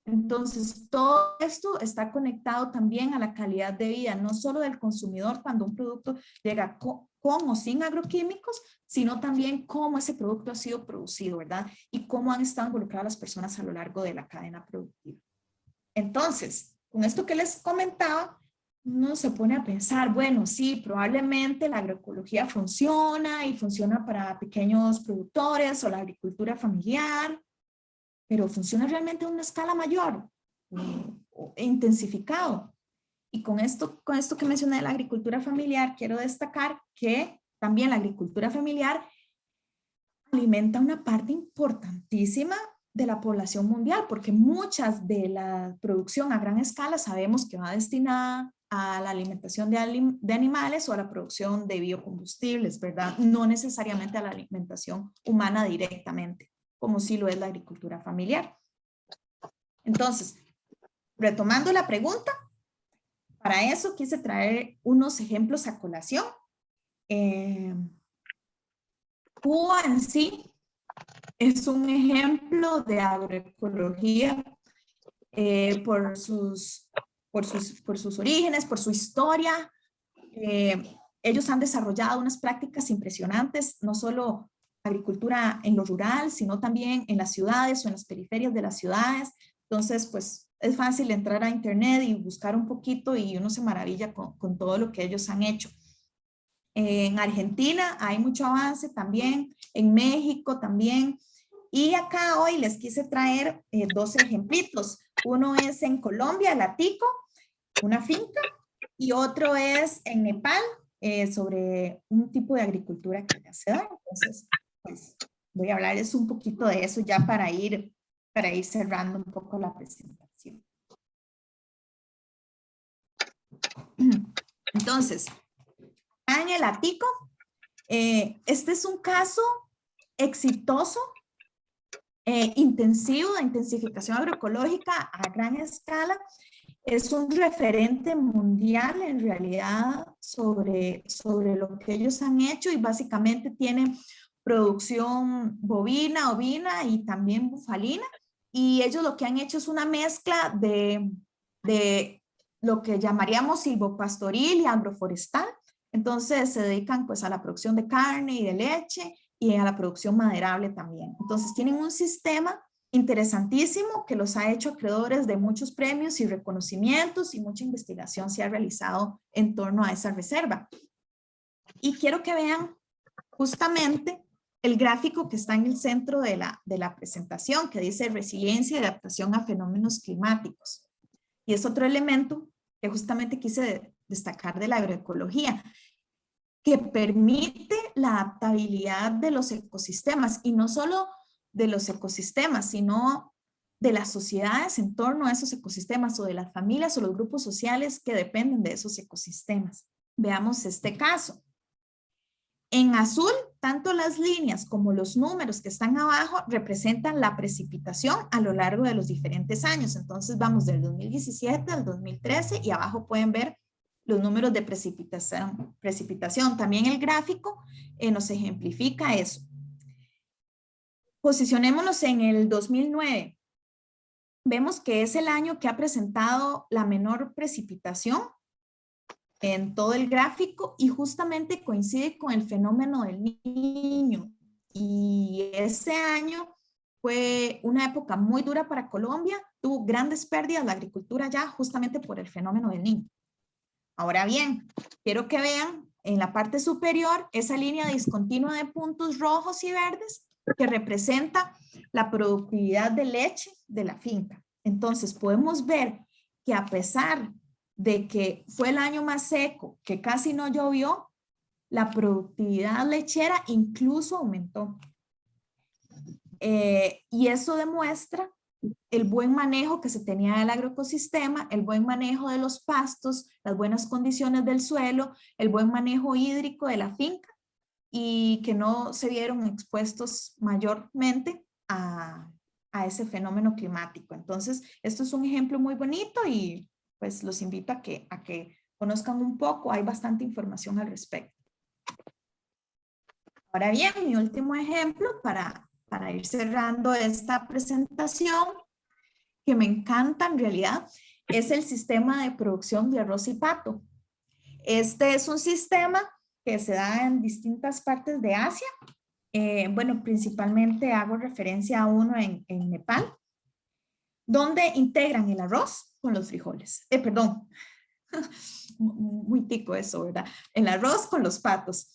Entonces, todo esto está conectado también a la calidad de vida, no solo del consumidor cuando un producto llega con o sin agroquímicos, sino también cómo ese producto ha sido producido, ¿verdad? Y cómo han estado involucradas las personas a lo largo de la cadena productiva. Entonces, con esto que les comentaba, uno se pone a pensar, bueno, sí, probablemente la agroecología funciona y funciona para pequeños productores o la agricultura familiar, pero funciona realmente a una escala mayor o intensificado. Y con esto que mencioné de la agricultura familiar, quiero destacar que también la agricultura familiar alimenta una parte importantísima de la población mundial, porque muchas de la producción a gran escala sabemos que va destinada a la alimentación de animales o a la producción de biocombustibles, ¿verdad? No necesariamente a la alimentación humana directamente, como sí lo es la agricultura familiar. Entonces, retomando la pregunta, para eso quise traer unos ejemplos a colación. Cuba en sí es un ejemplo de agroecología por sus orígenes, por su historia. Ellos han desarrollado unas prácticas impresionantes, no solo agricultura en lo rural, sino también en las ciudades o en las periferias de las ciudades. Entonces, pues es fácil entrar a internet y buscar un poquito y uno se maravilla con todo lo que ellos han hecho. En Argentina hay mucho avance también, en México también. Y acá hoy les quise traer dos ejemplitos. Uno es en Colombia, el Atico, una finca, y otro es en Nepal, sobre un tipo de agricultura que ya se da. Entonces, pues voy a hablarles un poquito de eso ya para ir cerrando un poco la presentación. Entonces, en el Atico, este es un caso exitoso, intensivo de intensificación agroecológica a gran escala. Es un referente mundial en realidad sobre lo que ellos han hecho, y básicamente tienen producción bovina, ovina y también bufalina, y ellos lo que han hecho es una mezcla de lo que llamaríamos silvopastoril y agroforestal. Entonces se dedican pues a la producción de carne y de leche y a la producción maderable también. Entonces tienen un sistema interesantísimo que los ha hecho acreedores de muchos premios y reconocimientos, y mucha investigación se ha realizado en torno a esa reserva. Y quiero que vean justamente el gráfico que está en el centro de la presentación, que dice resiliencia y adaptación a fenómenos climáticos. Y es otro elemento que justamente quise destacar de la agroecología, que permite la adaptabilidad de los ecosistemas, y no solo de los ecosistemas, sino de las sociedades en torno a esos ecosistemas, o de las familias o los grupos sociales que dependen de esos ecosistemas. Veamos este caso. En azul, tanto las líneas como los números que están abajo representan la precipitación a lo largo de los diferentes años. Entonces vamos del 2017 al 2013 y abajo pueden ver los números de precipitación. También el gráfico nos ejemplifica eso. Posicionémonos en el 2009. Vemos que es el año que ha presentado la menor precipitación en todo el gráfico, y justamente coincide con el fenómeno del Niño. Y ese año fue una época muy dura para Colombia, tuvo grandes pérdidas la agricultura ya justamente por el fenómeno del Niño. Ahora bien, quiero que vean en la parte superior esa línea discontinua de puntos rojos y verdes que representa la productividad de leche de la finca. Entonces podemos ver que a pesar de que fue el año más seco, que casi no llovió, la productividad lechera incluso aumentó. Y eso demuestra el buen manejo que se tenía del agroecosistema, el buen manejo de los pastos, las buenas condiciones del suelo, el buen manejo hídrico de la finca, y que no se vieron expuestos mayormente a ese fenómeno climático. Entonces, esto es un ejemplo muy bonito, y pues los invito a que conozcan un poco. Hay bastante información al respecto. Ahora bien, mi último ejemplo para ir cerrando esta presentación, que me encanta en realidad, es el sistema de producción de arroz y pato. Este es un sistema que se da en distintas partes de Asia. Bueno, principalmente hago referencia a uno en Nepal, donde integran el arroz con los frijoles. Perdón, muy tico eso, ¿verdad? El arroz con los patos.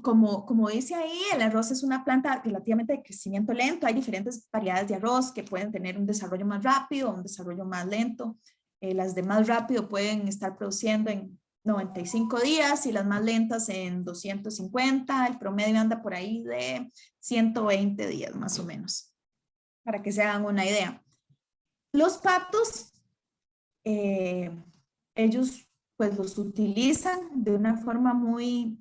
Como dice ahí, el arroz es una planta relativamente de crecimiento lento. Hay diferentes variedades de arroz que pueden tener un desarrollo más rápido o un desarrollo más lento. Las de más rápido pueden estar produciendo en 95 días y las más lentas en 250. El promedio anda por ahí de 120 días más o menos, para que se hagan una idea. Los patos, ellos pues los utilizan de una forma muy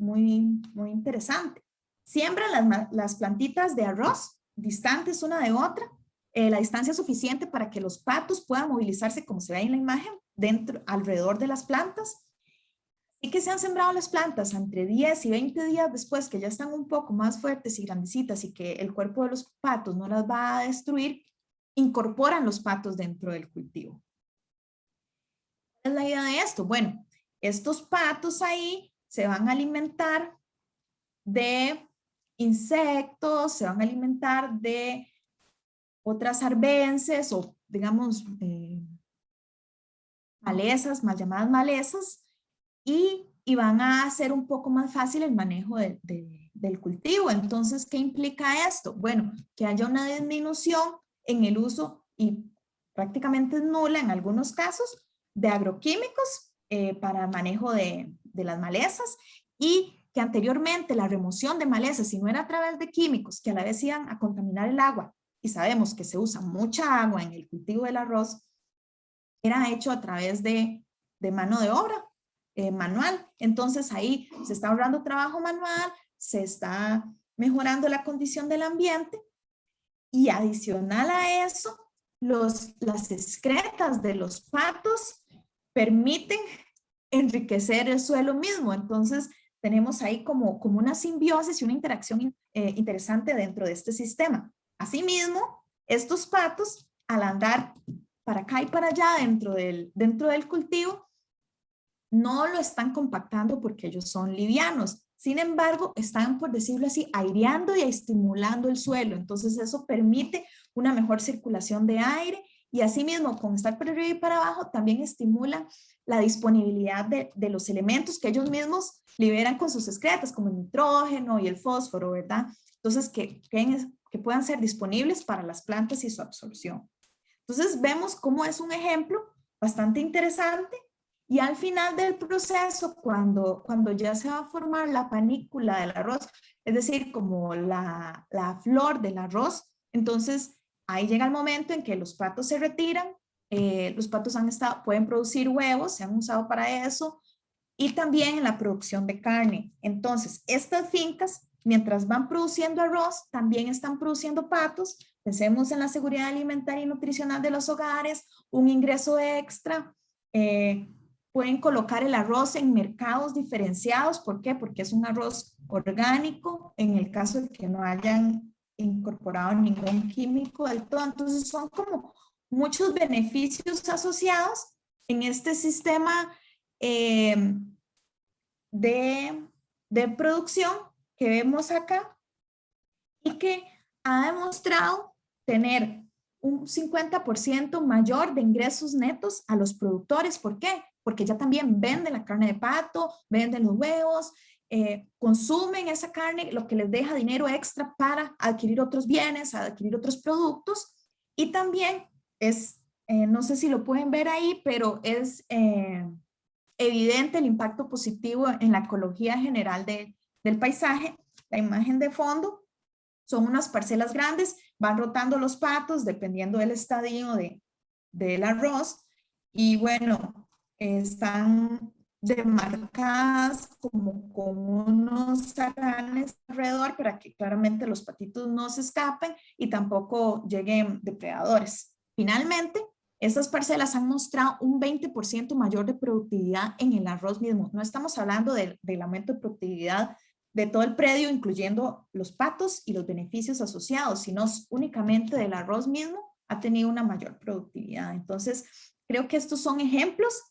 interesante. Siembran las plantitas de arroz distantes una de otra, la distancia suficiente para que los patos puedan movilizarse, como se ve en la imagen, alrededor de las plantas, y que se han sembrado las plantas entre 10 y 20 días después, que ya están un poco más fuertes y grandecitas y que el cuerpo de los patos no las va a destruir, incorporan los patos dentro del cultivo. ¿Cuál es la idea de esto? Bueno, estos patos ahí se van a alimentar de insectos, se van a alimentar de otras arbences o, digamos, malezas, mal llamadas malezas, y van a hacer un poco más fácil el manejo del cultivo. Entonces, ¿qué implica esto? Bueno, que haya una disminución en el uso, y prácticamente nula en algunos casos, de agroquímicos para manejo de las malezas, y que anteriormente la remoción de malezas, si no era a través de químicos que a la vez iban a contaminar el agua, y sabemos que se usa mucha agua en el cultivo del arroz, era hecho a través de mano de obra manual. Entonces ahí se está ahorrando trabajo manual, se está mejorando la condición del ambiente, y adicional a eso, las excretas de los patos permiten enriquecer el suelo mismo. Entonces tenemos ahí como una simbiosis y una interacción interesante dentro de este sistema. Asimismo, estos patos, al andar para acá y para allá dentro del cultivo, no lo están compactando porque ellos son livianos. Sin embargo, están, por decirlo así, aireando y estimulando el suelo. Entonces eso permite una mejor circulación de aire y asimismo, con estar para arriba y para abajo, también estimula la disponibilidad de los elementos que ellos mismos liberan con sus excretas, como el nitrógeno y el fósforo, ¿verdad? Entonces, que puedan ser disponibles para las plantas y su absorción. Entonces, vemos cómo es un ejemplo bastante interesante. Y al final del proceso, cuando ya se va a formar la panícula del arroz, es decir, como la flor del arroz, entonces ahí llega el momento en que los patos se retiran. Los patos pueden producir huevos, se han usado para eso, y también en la producción de carne. Entonces, estas fincas, mientras van produciendo arroz, también están produciendo patos. Pensemos en la seguridad alimentaria y nutricional de los hogares, un ingreso extra. Pueden colocar el arroz en mercados diferenciados. ¿Por qué? Porque es un arroz orgánico, en el caso de que no hayan incorporado ningún químico del todo. Entonces, son como muchos beneficios asociados en este sistema de producción que vemos acá y que ha demostrado tener un 50% mayor de ingresos netos a los productores. ¿Por qué? Porque ya también venden la carne de pato, venden los huevos, consumen esa carne, lo que les deja dinero extra para adquirir otros bienes, adquirir otros productos. Y también es, no sé si lo pueden ver ahí, pero es evidente el impacto positivo en la ecología general del paisaje. La imagen de fondo son unas parcelas grandes, van rotando los patos dependiendo del estadio del arroz, y bueno, están demarcadas como con unos aranes alrededor para que claramente los patitos no se escapen y tampoco lleguen depredadores. Finalmente, estas parcelas han mostrado un 20% mayor de productividad en el arroz mismo. No estamos hablando del aumento de productividad de todo el predio, incluyendo los patos y los beneficios asociados, sino únicamente del arroz mismo ha tenido una mayor productividad. Entonces, creo que estos son ejemplos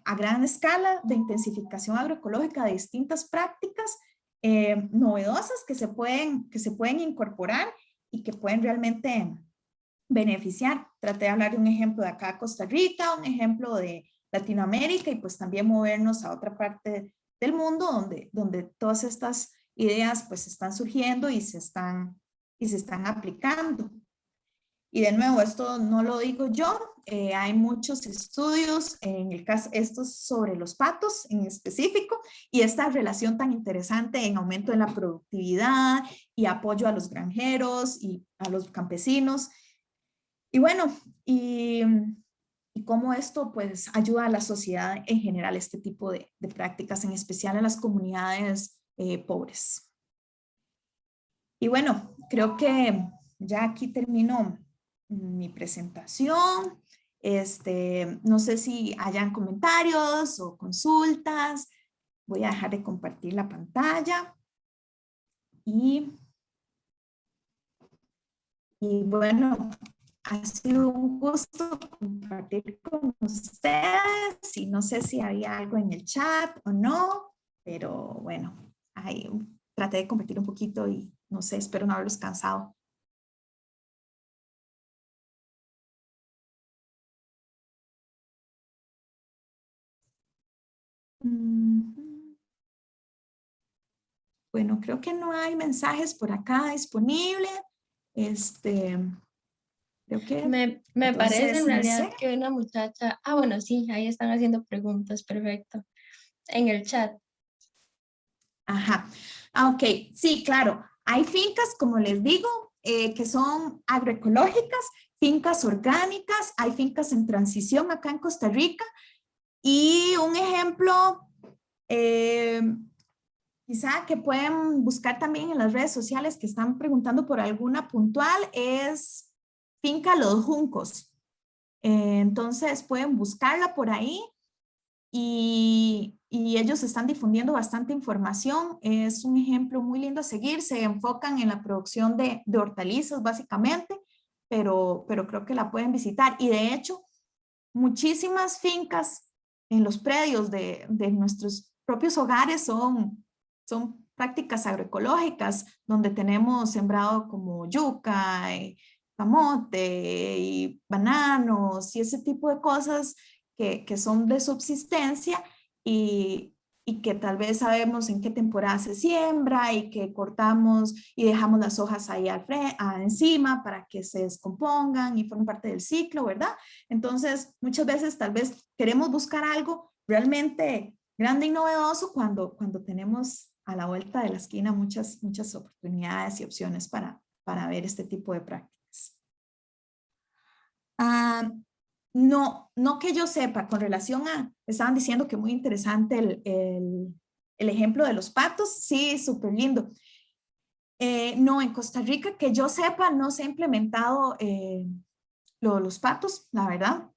a gran escala de intensificación agroecológica de distintas prácticas novedosas que se pueden incorporar y que pueden realmente beneficiar. Traté de hablar de un ejemplo de acá, Costa Rica, un ejemplo de Latinoamérica y pues también movernos a otra parte del mundo donde todas estas ideas pues están surgiendo y se están aplicando. Y de nuevo, esto no lo digo yo, hay muchos estudios, en el caso, estos sobre los patos en específico, y esta relación tan interesante en aumento de la productividad y apoyo a los granjeros y a los campesinos. Y bueno, y cómo esto pues ayuda a la sociedad en general, este tipo de prácticas, en especial en las comunidades pobres. Y bueno, creo que ya aquí termino mi presentación. No sé si hayan comentarios o consultas. Voy a dejar de compartir la pantalla. Y bueno, ha sido un gusto compartir con ustedes y no sé si había algo en el chat o no, pero bueno, ahí traté de compartir un poquito y no sé, espero no haberlos cansado. Bueno, creo que no hay mensajes por acá disponibles. Creo que me parece en no realidad sé. que una muchacha, bueno, sí, ahí están haciendo preguntas, perfecto, en el chat. Ajá, ok, sí, claro. Hay fincas, como les digo, que son agroecológicas, fincas orgánicas, hay fincas en transición acá en Costa Rica. Y un ejemplo, quizá que pueden buscar también en las redes sociales que están preguntando por alguna puntual, es Finca Los Juncos. Entonces pueden buscarla por ahí y ellos están difundiendo bastante información. Es un ejemplo muy lindo a seguir. Se enfocan en la producción de hortalizas básicamente, pero creo que la pueden visitar. Y de hecho, muchísimas fincas en los predios de nuestros propios hogares son prácticas agroecológicas, donde tenemos sembrado como yuca, camote y bananos y ese tipo de cosas que son de subsistencia y que tal vez sabemos en qué temporada se siembra y que cortamos y dejamos las hojas ahí encima para que se descompongan y formen parte del ciclo, ¿verdad? Entonces, muchas veces tal vez queremos buscar algo realmente grande y novedoso cuando tenemos a la vuelta de la esquina muchas oportunidades y opciones para ver este tipo de prácticas. No que yo sepa, con relación a, estaban diciendo que muy interesante el ejemplo de los patos, sí, súper lindo. No, en Costa Rica, que yo sepa, no se ha implementado lo de los patos, la verdad.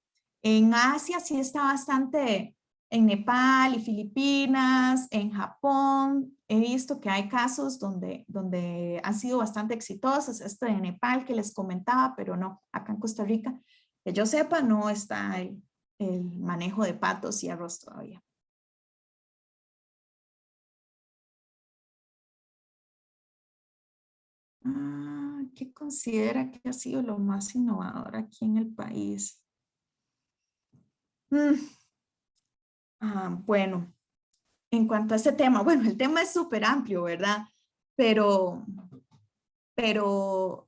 En Asia sí está bastante, en Nepal y Filipinas, en Japón, he visto que hay casos donde han sido bastante exitosos, esto de Nepal que les comentaba, pero no, acá en Costa Rica, que yo sepa, no está el manejo de patos y arroz todavía. ¿Qué considera que ha sido lo más innovador aquí en el país? Bueno, en cuanto a ese tema, bueno, el tema es súper amplio, ¿verdad? Pero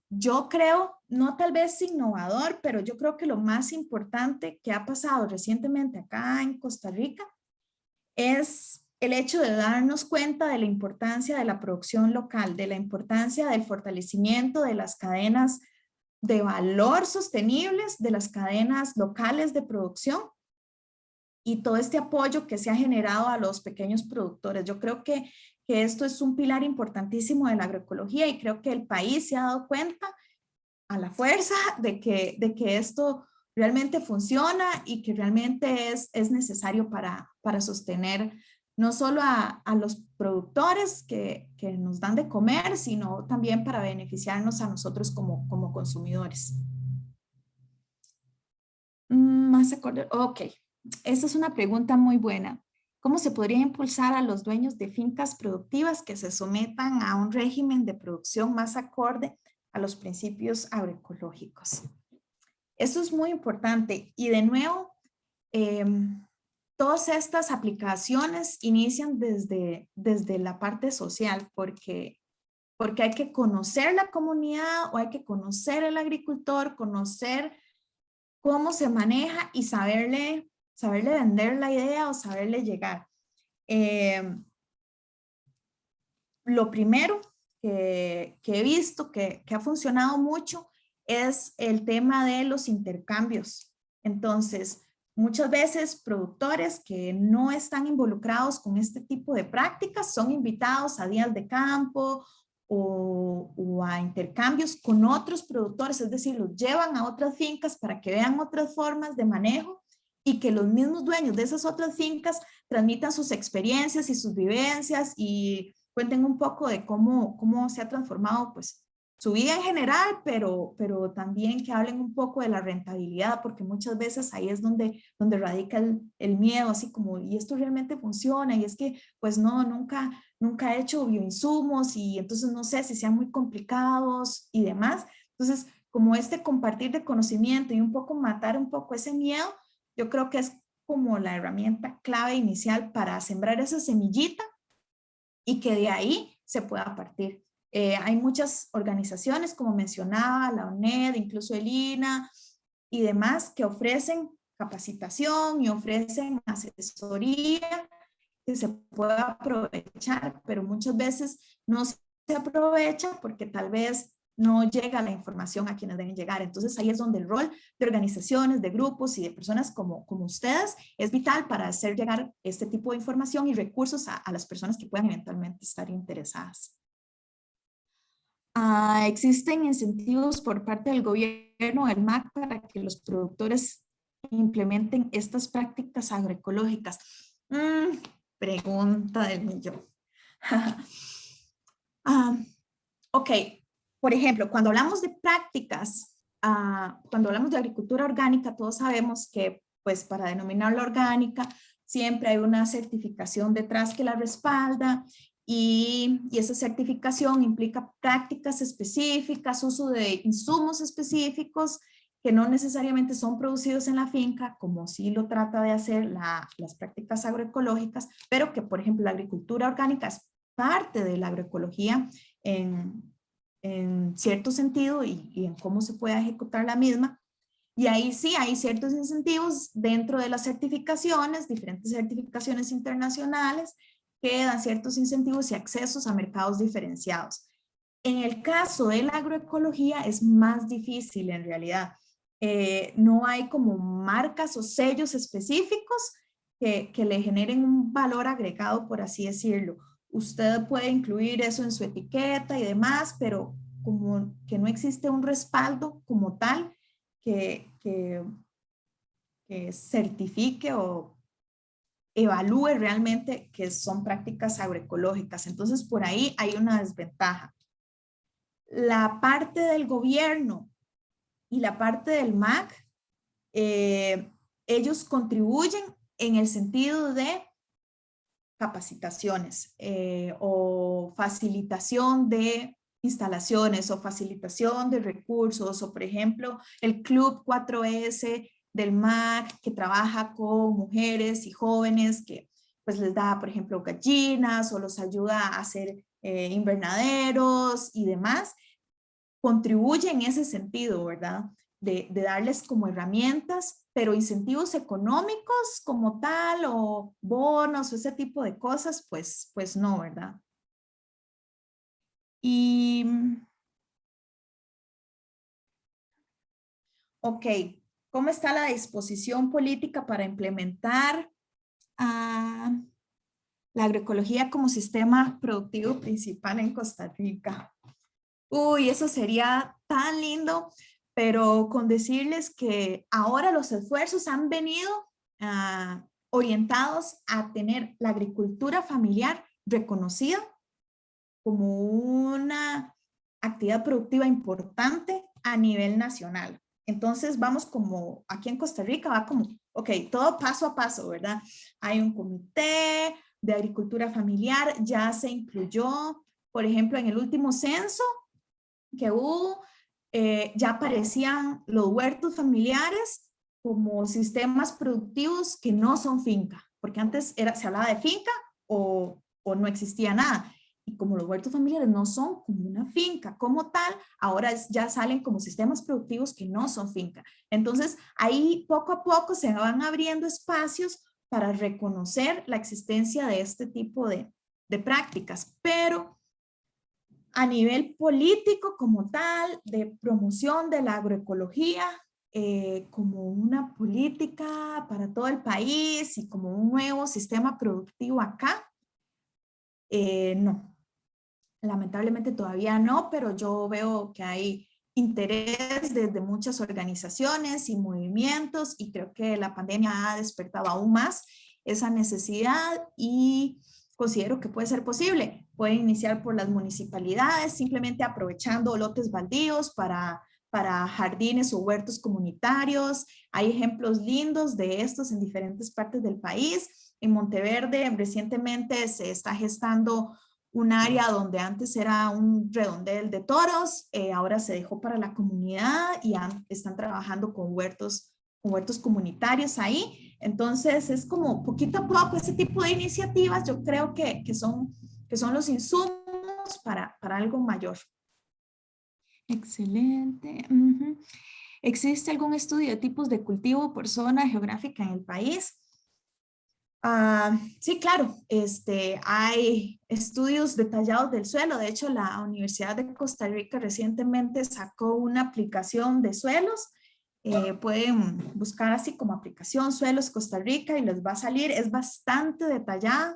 yo creo, no tal vez innovador, pero yo creo que lo más importante que ha pasado recientemente acá en Costa Rica es el hecho de darnos cuenta de la importancia de la producción local, de la importancia del fortalecimiento de las cadenas de valor sostenibles, de las cadenas locales de producción y todo este apoyo que se ha generado a los pequeños productores. Yo creo que esto es un pilar importantísimo de la agroecología y creo que el país se ha dado cuenta a la fuerza de que esto realmente funciona y que realmente es necesario para sostener no solo a los productores que nos dan de comer, sino también para beneficiarnos a nosotros como consumidores. Más acorde, ok. Esta es una pregunta muy buena. ¿Cómo se podría impulsar a los dueños de fincas productivas que se sometan a un régimen de producción más acorde a los principios agroecológicos? Eso es muy importante y de nuevo, todas estas aplicaciones inician desde la parte social porque hay que conocer la comunidad o hay que conocer el agricultor, conocer cómo se maneja y saberle vender la idea o saberle llegar. Lo primero que he visto que ha funcionado mucho es el tema de los intercambios. Entonces, muchas veces productores que no están involucrados con este tipo de prácticas son invitados a días de campo o a intercambios con otros productores, es decir, los llevan a otras fincas para que vean otras formas de manejo y que los mismos dueños de esas otras fincas transmitan sus experiencias y sus vivencias y cuenten un poco de cómo se ha transformado pues su vida en general, pero también que hablen un poco de la rentabilidad, porque muchas veces ahí es donde radica el miedo, así como, ¿y esto realmente funciona? Y es que, pues no, nunca he hecho bioinsumos y entonces no sé si sean muy complicados y demás. Entonces, como este compartir de conocimiento y un poco matar un poco ese miedo, yo creo que es como la herramienta clave inicial para sembrar esa semillita y que de ahí se pueda partir. Hay muchas organizaciones, como mencionaba, la UNED, incluso el INA y demás, que ofrecen capacitación y ofrecen asesoría que se pueda aprovechar, pero muchas veces no se aprovecha porque tal vez no llega la información a quienes deben llegar. Entonces ahí es donde el rol de organizaciones, de grupos y de personas como ustedes es vital para hacer llegar este tipo de información y recursos a las personas que puedan eventualmente estar interesadas. Existen incentivos por parte del gobierno, el MAC, para que los productores implementen estas prácticas agroecológicas. Pregunta del millón. Ok, por ejemplo, cuando hablamos de prácticas, cuando hablamos de agricultura orgánica, todos sabemos que pues para denominarla orgánica, siempre hay una certificación detrás que la respalda y esa certificación implica prácticas específicas, uso de insumos específicos que no necesariamente son producidos en la finca, como sí lo trata de hacer las prácticas agroecológicas, pero que, por ejemplo, la agricultura orgánica es parte de la agroecología en cierto sentido y en cómo se puede ejecutar la misma. Y ahí sí hay ciertos incentivos dentro de las certificaciones, diferentes certificaciones internacionales que dan ciertos incentivos y accesos a mercados diferenciados. En el caso de la agroecología es más difícil en realidad. No hay como marcas o sellos específicos que le generen un valor agregado, por así decirlo. Usted puede incluir eso en su etiqueta y demás, pero como que no existe un respaldo como tal que certifique o evalúe realmente que son prácticas agroecológicas. Entonces, por ahí hay una desventaja. La parte del gobierno y la parte del MAC, ellos contribuyen en el sentido de capacitaciones o facilitación de instalaciones o facilitación de recursos o por ejemplo el Club 4S del MAC que trabaja con mujeres y jóvenes que pues les da por ejemplo gallinas o los ayuda a hacer invernaderos y demás, contribuye en ese sentido, ¿verdad? De darles como herramientas, pero incentivos económicos como tal o bonos o ese tipo de cosas, pues no, ¿verdad? Y, ok, ¿cómo está la disposición política para implementar la agroecología como sistema productivo principal en Costa Rica? Uy, eso sería tan lindo, pero con decirles que ahora los esfuerzos han venido orientados a tener la agricultura familiar reconocida como una actividad productiva importante a nivel nacional. Entonces vamos como, aquí en Costa Rica va como, ok, todo paso a paso, ¿verdad? Hay un comité de agricultura familiar, ya se incluyó, por ejemplo, en el último censo que hubo, ya aparecían los huertos familiares como sistemas productivos que no son finca, porque antes se hablaba de finca o no existía nada. Y como los huertos familiares no son como una finca como tal, ahora ya salen como sistemas productivos que no son finca. Entonces, ahí poco a poco se van abriendo espacios para reconocer la existencia de este tipo de prácticas, pero a nivel político como tal, de promoción de la agroecología, como una política para todo el país y como un nuevo sistema productivo acá, no. Lamentablemente todavía no, pero yo veo que hay interés desde muchas organizaciones y movimientos y creo que la pandemia ha despertado aún más esa necesidad y considero que puede ser posible. Pueden iniciar por las municipalidades, simplemente aprovechando lotes baldíos para jardines o huertos comunitarios. Hay ejemplos lindos de estos en diferentes partes del país. En Monteverde recientemente se está gestando un área donde antes era un redondel de toros, ahora se dejó para la comunidad y están trabajando con huertos comunitarios ahí. Entonces es como poquito a poco ese tipo de iniciativas, yo creo que son los insumos para algo mayor. Excelente. ¿Existe algún estudio de tipos de cultivo por zona geográfica en el país? Sí, claro, hay estudios detallados del suelo. De hecho, la Universidad de Costa Rica recientemente sacó una aplicación de suelos. Pueden buscar así como aplicación Suelos Costa Rica y les va a salir. Es bastante detallada.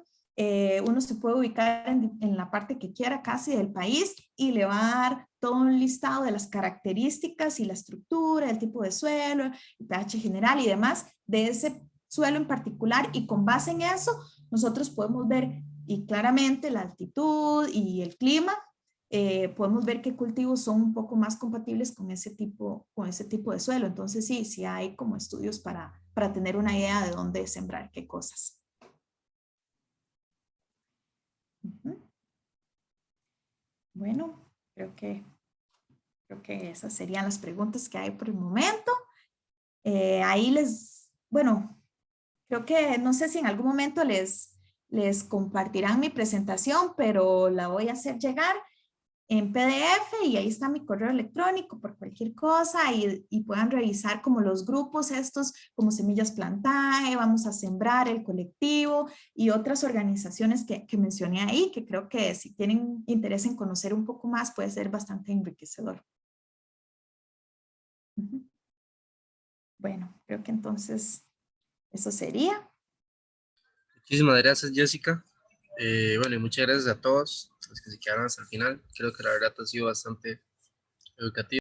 Uno se puede ubicar en la parte que quiera casi del país y le va a dar todo un listado de las características y la estructura, el tipo de suelo, el pH general y demás de ese suelo en particular, y con base en eso nosotros podemos ver y claramente la altitud y el clima, podemos ver qué cultivos son un poco más compatibles con ese tipo de suelo. Entonces sí hay como estudios para para tener una idea de dónde sembrar qué cosas. Bueno, creo que esas serían las preguntas que hay por el momento. Ahí bueno, creo que no sé si en algún momento les compartirán mi presentación, pero la voy a hacer llegar en PDF y ahí está mi correo electrónico por cualquier cosa y puedan revisar como los grupos estos, como Semillas Plantae, Vamos a Sembrar, el colectivo y otras organizaciones que mencioné ahí, que creo que si tienen interés en conocer un poco más puede ser bastante enriquecedor. Bueno, creo que entonces eso sería. Muchísimas gracias, Jessica. Bueno, y muchas gracias a todos los que se quedaron hasta el final. Creo que la verdad ha sido bastante educativo.